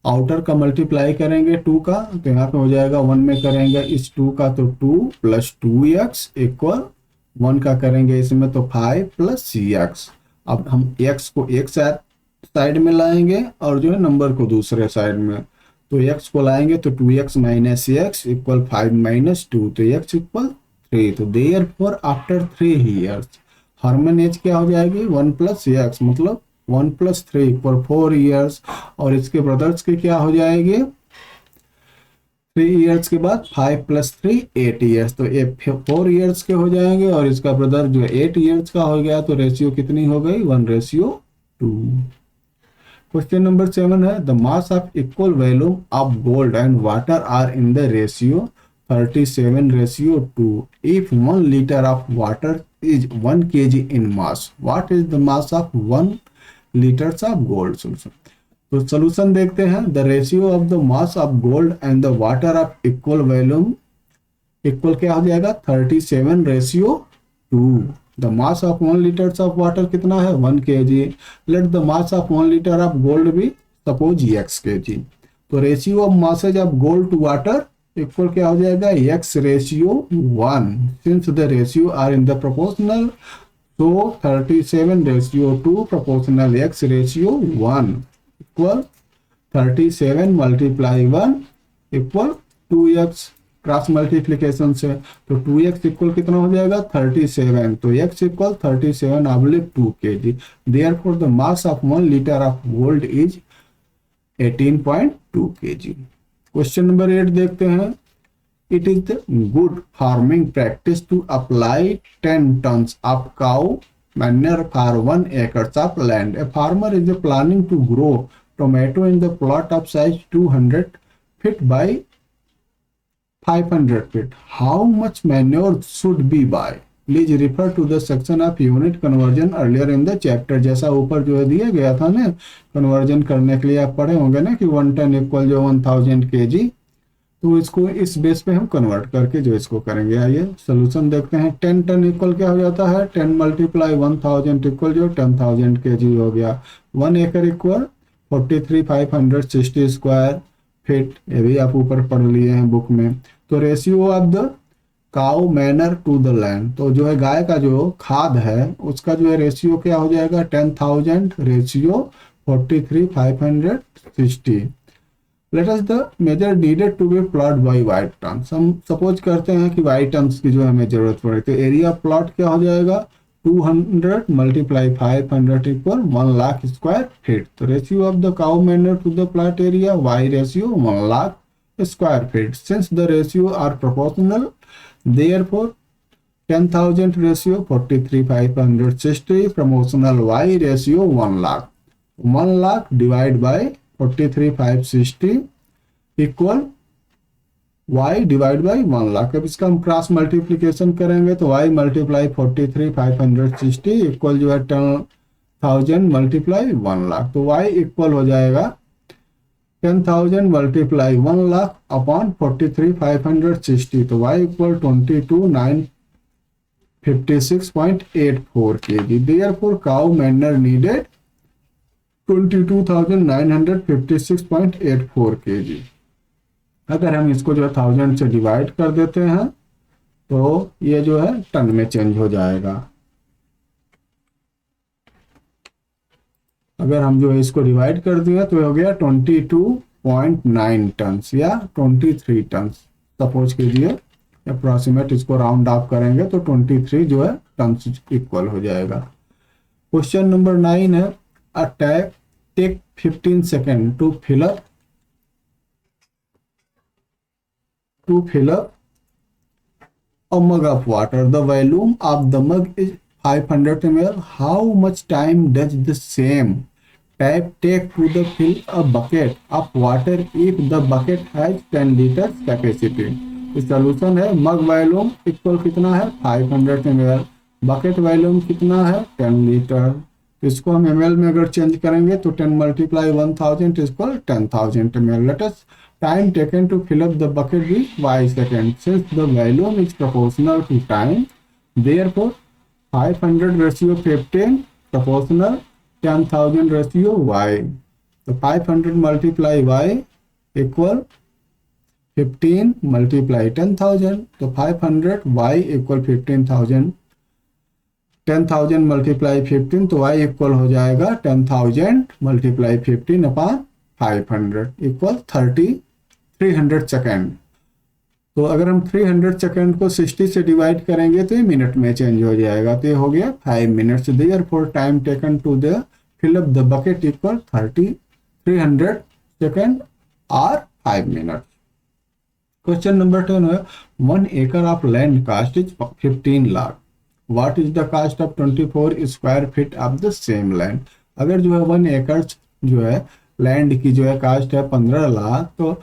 आउटर का मल्टीप्लाई करेंगे 2 का, तो यहाँ पे हो जाएगा 1 में करेंगे इस 2 का तो 2 + 2x इक्वल 1 का करेंगे इसमें तो 5 + x। अब हम x को एक साइड में लाएंगे और जो है नंबर को दूसरे साइड में, तो x को लाएंगे तो 2x - x इक्वल 5 - 2, तो x इक्वल 3। तो therefore after 3 years Harman age क्या हो जाएगी 1 + x, मतलब 1 + 3 इक्वल 4 ईयर्स, और इसके ब्रदर्स की क्या हो जाएगी 3 ईयर्स के बाद 5 + 3 8 ईयर्स, तो ये 4 ईयर्स के हो जाएंगे, और इसका ब्रदर जो 8 ईयर्स का हो गया, तो रेशियो कितनी हो गई 1:2। क्वेश्चन नंबर 7 है the mass of equal volume of gold and water are in the ratio 37:2 if 1 litre of water is 1 kg in mass, what is the mass of 1 litres of gold solution. तो solution देखते हैं। The ratio of the mass of gold and the water of equal volume equal क्या हो जाएगा 37:2। The mass of 1 litres of water कितना है 1 kg। Let the mass of 1 litre of gold be suppose x kg। तो ratio of masses of gold to water equal क्या हो जाएगा x:1, since the ratio are in the proportional, तो 37:2 proportional x:1 equal 37 × 1 equal 2x। Cross multiplication से तो 2x equal कितना हो जाएगा 37, तो x equal 37/2 kg। Therefore the mass of 1 litre of gold is 18.2 kg। Question number 8 देखते हैं। It is the good farming practice to apply 10 tons of cow manure for 1 acre of land. A farmer is planning to grow tomato in the plot of size 200 feet by 500 feet. How much manure should be buy? Please refer to the section of unit conversion earlier in the chapter। जैसा ऊपर जो है दिया गया था ना conversion करने के लिए आप पढ़े होंगे ना कि 1 ton इक्वल जो 1000 kg, तो इसको इस बेस पे हम कन्वर्ट करके जो इसको करेंगे। आइए सोल्यूशन देखते हैं। 10 ton इक्वल क्या हो जाता है 10 × 1000 इक्वल जो 10,000 kg हो गया। 1 acre इक्वल 43,560 स्क्वायर फीट, ये भी आप ऊपर पढ़ लिए हैं बुक में। तो ratio of the cow manure to the land, तो जो है गाय का जो खाद है उसका जो है रेशियो क्या हो जाएगा 10,000 ratio 43,560। Let us the measure needed to be plot by white tons. हम सपोज करते हैं कि वाइट टन्स की जो हमें जरूरत पड़े, तो एरिया प्लॉट क्या हो जाएगा 200 × 500 इक्वल 1 लाख स्क्वायर फीट। तो ratio of the cow manure to the plot area y ratio 1 lakh square feet। Since the ratio are proportional, therefore 10,000 ratio 43,560 proportional y ratio 1 lakh। 1 lakh divide by 43,560 equal y divide by 1 lakh. अब इसका हम cross multiplication करेंगे तो y multiply 43,560 equal जो है 10,000 multiply 1 lakh. तो y equal हो जाएगा 10,000 मल्टीप्लाई 1 लाख अपॉन 43,560। तो y equal 22,956.84 kg। Therefore cow manure needed 22,956.84 kg। अगर हम इसको जो है 1000 से डिवाइड कर देते हैं तो ये जो है टन में चेंज हो जाएगा। अगर हम जो है इसको डिवाइड कर दिया तो हो गया 22.9 टन या 23 टन। सपोज कीजिए अप्रोक्सीमेट इसको राउंड ऑफ करेंगे तो 23 जो है टन इक्वल हो जाएगा। क्वेश्चन नंबर 9 है a tap take 15 second to fill up a mug of water. The volume of the mug is 500 ml. How much time does the same tap take to the fill a bucket of water if the bucket has 10 liters capacity? तो solution है मग volume equal कितना है 500 ml, bucket volume कितना है 10 litre. इसको हम ml में अगर चेंज करेंगे तो 10 multiply 1000 equal 10,000 ml। Let us time taken to fill up the bucket with y seconds. Since the volume is proportional to time, therefore 500 ratio 15 proportional 10,000 ratio y. So 500 multiply y equal 15 multiply 10,000. So 500 y equal 15,000. 10,000 multiply 15 तो y equal हो जाएगा 10,000 multiply 15 upon 500 equal 300 second. तो अगर हम 300 second को 60 से divide करेंगे तो ये मिनट में चेंज हो जाएगा। तो ये हो गया 5 minutes. Therefore time taken to the fill up the bucket equal 300 second और 5 मिनट। क्वेश्चन नंबर 10 है 1 acre of land cost is 15 lakh. What is the cost of 24 square feet of the same land. अगर जो है 1 एकड़ जो है land की जो है कास्ट है 15 लाख तो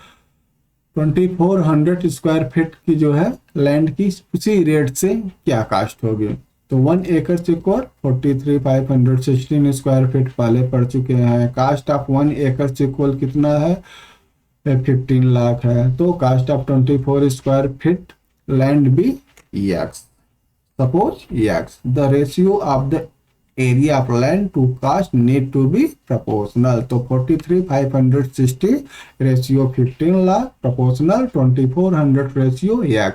2400 स्क्वायर फीट की जो है लैंड की उसी रेट से क्या कास्ट होगी। तो 1 एकड़ इक्वल 43,516 स्क्वायर फीट पहले पढ़ चुके हैं। कास्ट ऑफ 1 एकड़ इक्वल कितना है 15 लाख है। तो cost of 24 square feet land भी x। Suppose x the ratio of the area of land to cost need to be proportional। तो 43,560 ratio 15 lakh proportional 2400 ratio x।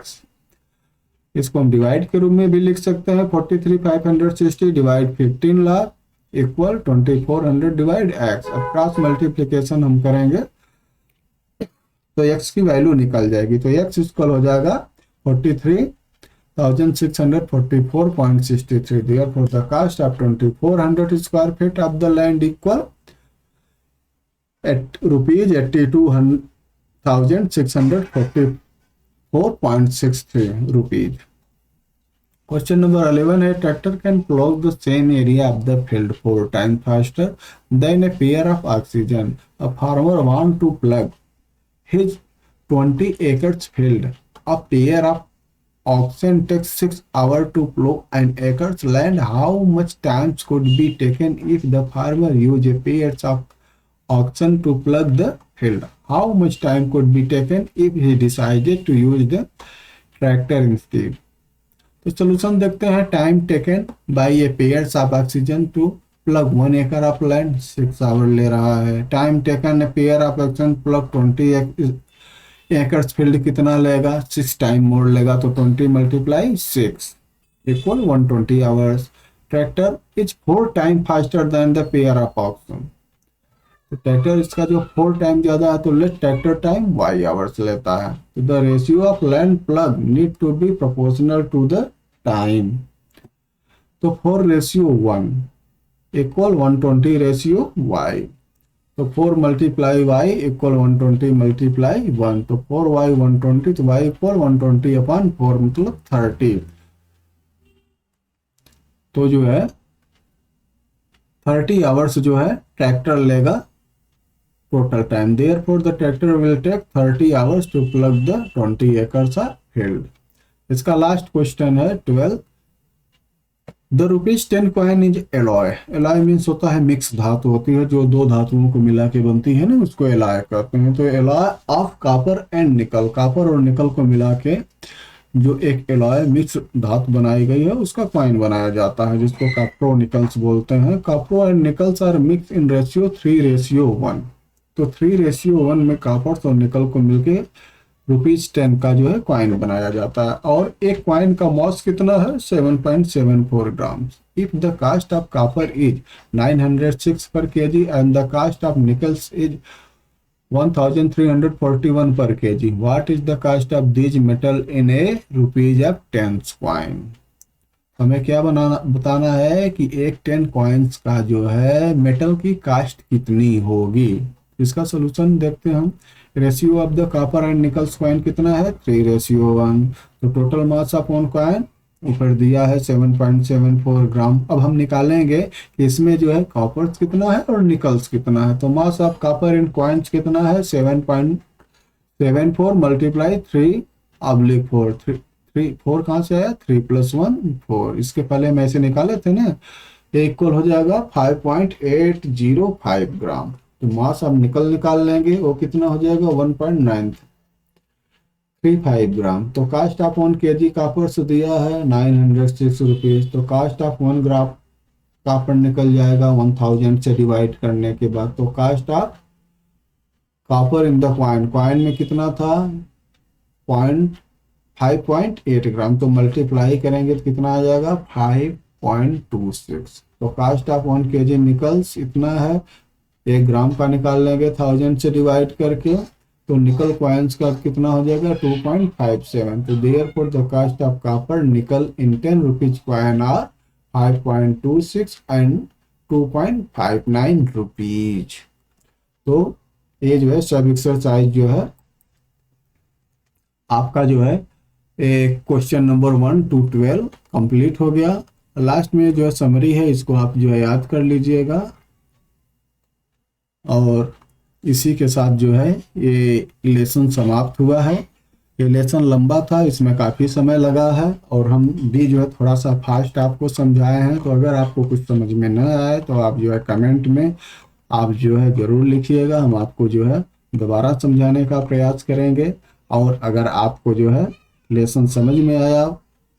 इसको हम डिवाइड के रूप में भी लिख सकते हैं 43,560 divide 15 lakh equal 2400 divide x। अब क्रॉस मल्टीप्लीकेशन हम करेंगे तो x की वैल्यू निकल जाएगी। तो x इक्वल हो जाएगा 43,644.63। Therefore, the cost of 2,400 square feet of the land equal at rupees 82,644.63 rupees। Question number 11 है tractor can plow the same area of the field 4 times faster than a pair of oxygen। A farmer want to plug his 20 acres field। A pair of oxen takes 6 hours to plow an acre's land। How much time could be taken if the farmer used a pair of oxen to plug the field? How much time could be taken if he decided to use the tractor instead? तो solution देखते हैं। Time taken by a pairs of oxygen to plug 1 acre of land 6 hour ले रहा है। Time taken a pair of oxygen plug 20 acres field कितना लेगा 6 time more लेगा। तो 20 multiply 6 equal 120 hours. Tractor is 4 time faster than the pair of oxen. तो tractor इसका जो 4 टाइम ज्यादा है तो let tractor time y hours लेता है। तो the ratio of land plug need to be proportional to the time. तो 4 रेशियो 1 इक्वल 120 रेशियो y। तो 4 मल्टीप्लाई y इक्वल 120 मल्टीप्लाई 1। तो 4y 120 तो y इक्वल 120 अपॉन 4 मतलब 30। तो जो है 30 आवर्स जो है ट्रैक्टर लेगा total time. Therefore, the tractor will take 30 hours to plug the 20 acres of field. इसका लास्ट क्वेश्चन है 12. The ₹10 coin is alloy. Alloy means होता है मिक्स धातु होती है जो दो धातुओं को मिला के बनती है ना, उसको एलॉय कहते हैं. तो एलॉय ऑफ कॉपर एंड निकल, कॉपर और निकल को मिला के जो एक एलॉय मिक्स धातु बनाई गई है उसका कॉइन बनाया जाता है, जिसको कॉपरो निकल्स बोलते हैं. Copper and nickels are mix in ratio 3:1. तो 3:1 में कॉपर और निकल को मिलके ₹10 का जो है कॉइन बनाया जाता है. और एक कॉइन का मास कितना है? 7.74 gram. If the cost of copper is 906 per KG and the cost of nickels is 1341 per kg. What is the cost of these metal in a ₹10 coin? हमें क्या बताना है कि एक 10 कॉइन्स का जो है मेटल की कास्ट कितनी होगी. इसका सोल्यूशन देखते हैं हम. Ratio of the copper and Nicholls coin कितना है? 3:1. तो total mass of one coin ऊपर दिया है 7.74 ग्राम. अब हम निकालेंगे कि इसमें जो है कॉपर कितना है और निकल्स कितना है. तो mass of copper in coins कितना है? 7.74 मल्टीप्लाई 3/4. 4 कहाँ से आया? 3 + 1 4. इसके पहले हम ऐसे निकाले थे ना. ये इक्वल हो जाएगा 5.805 ग्राम. तो मास अब निकाल लेंगे, वो कितना हो जाएगा? 1.935 ग्राम. तो कास्ट ऑफ 1 kg कॉपर से दिया है 906 रुपीज. तो cost of 1 gram copper nickel जाएगा 1000 से डिवाइड करने के बाद. तो cost of copper in the coin, coin में कितना था? 5.8 ग्राम. तो मल्टीप्लाई करेंगे तो कितना आ जाएगा? 5.26. तो कास्ट ऑफ 1 kg निकल्स इतना है. 1 ग्राम का निकाल लेंगे 1000 से डिवाइड करके. तो निकल कॉइन्स का कितना हो जाएगा? 2.57. तो therefore the cost of copper nickel in 10 rupees coin are 5.26 and 2.59 rupees. तो ये जो है सब एक्सरसाइज जो है आपका जो है क्वेश्चन नंबर 1 to 12 कंप्लीट हो गया. लास्ट में जो है समरी है, इसको आप जो है याद कर लीजिएगा. और इसी के साथ जो है ये लेसन समाप्त हुआ है. ये लेसन लंबा था, इसमें काफ़ी समय लगा है और हम भी जो है थोड़ा सा फास्ट आपको समझाए हैं. तो अगर आपको कुछ समझ में न आए तो आप जो है कमेंट में आप जो है ज़रूर लिखिएगा. हम आपको जो है दोबारा समझाने का प्रयास करेंगे. और अगर आपको जो है लेसन समझ में आया,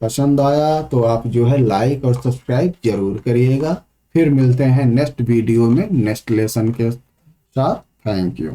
पसंद आया, तो आप जो है लाइक और सब्सक्राइब जरूर करिएगा. फिर मिलते हैं नेक्स्ट वीडियो में नेक्स्ट लेसन के साथ. Thank you.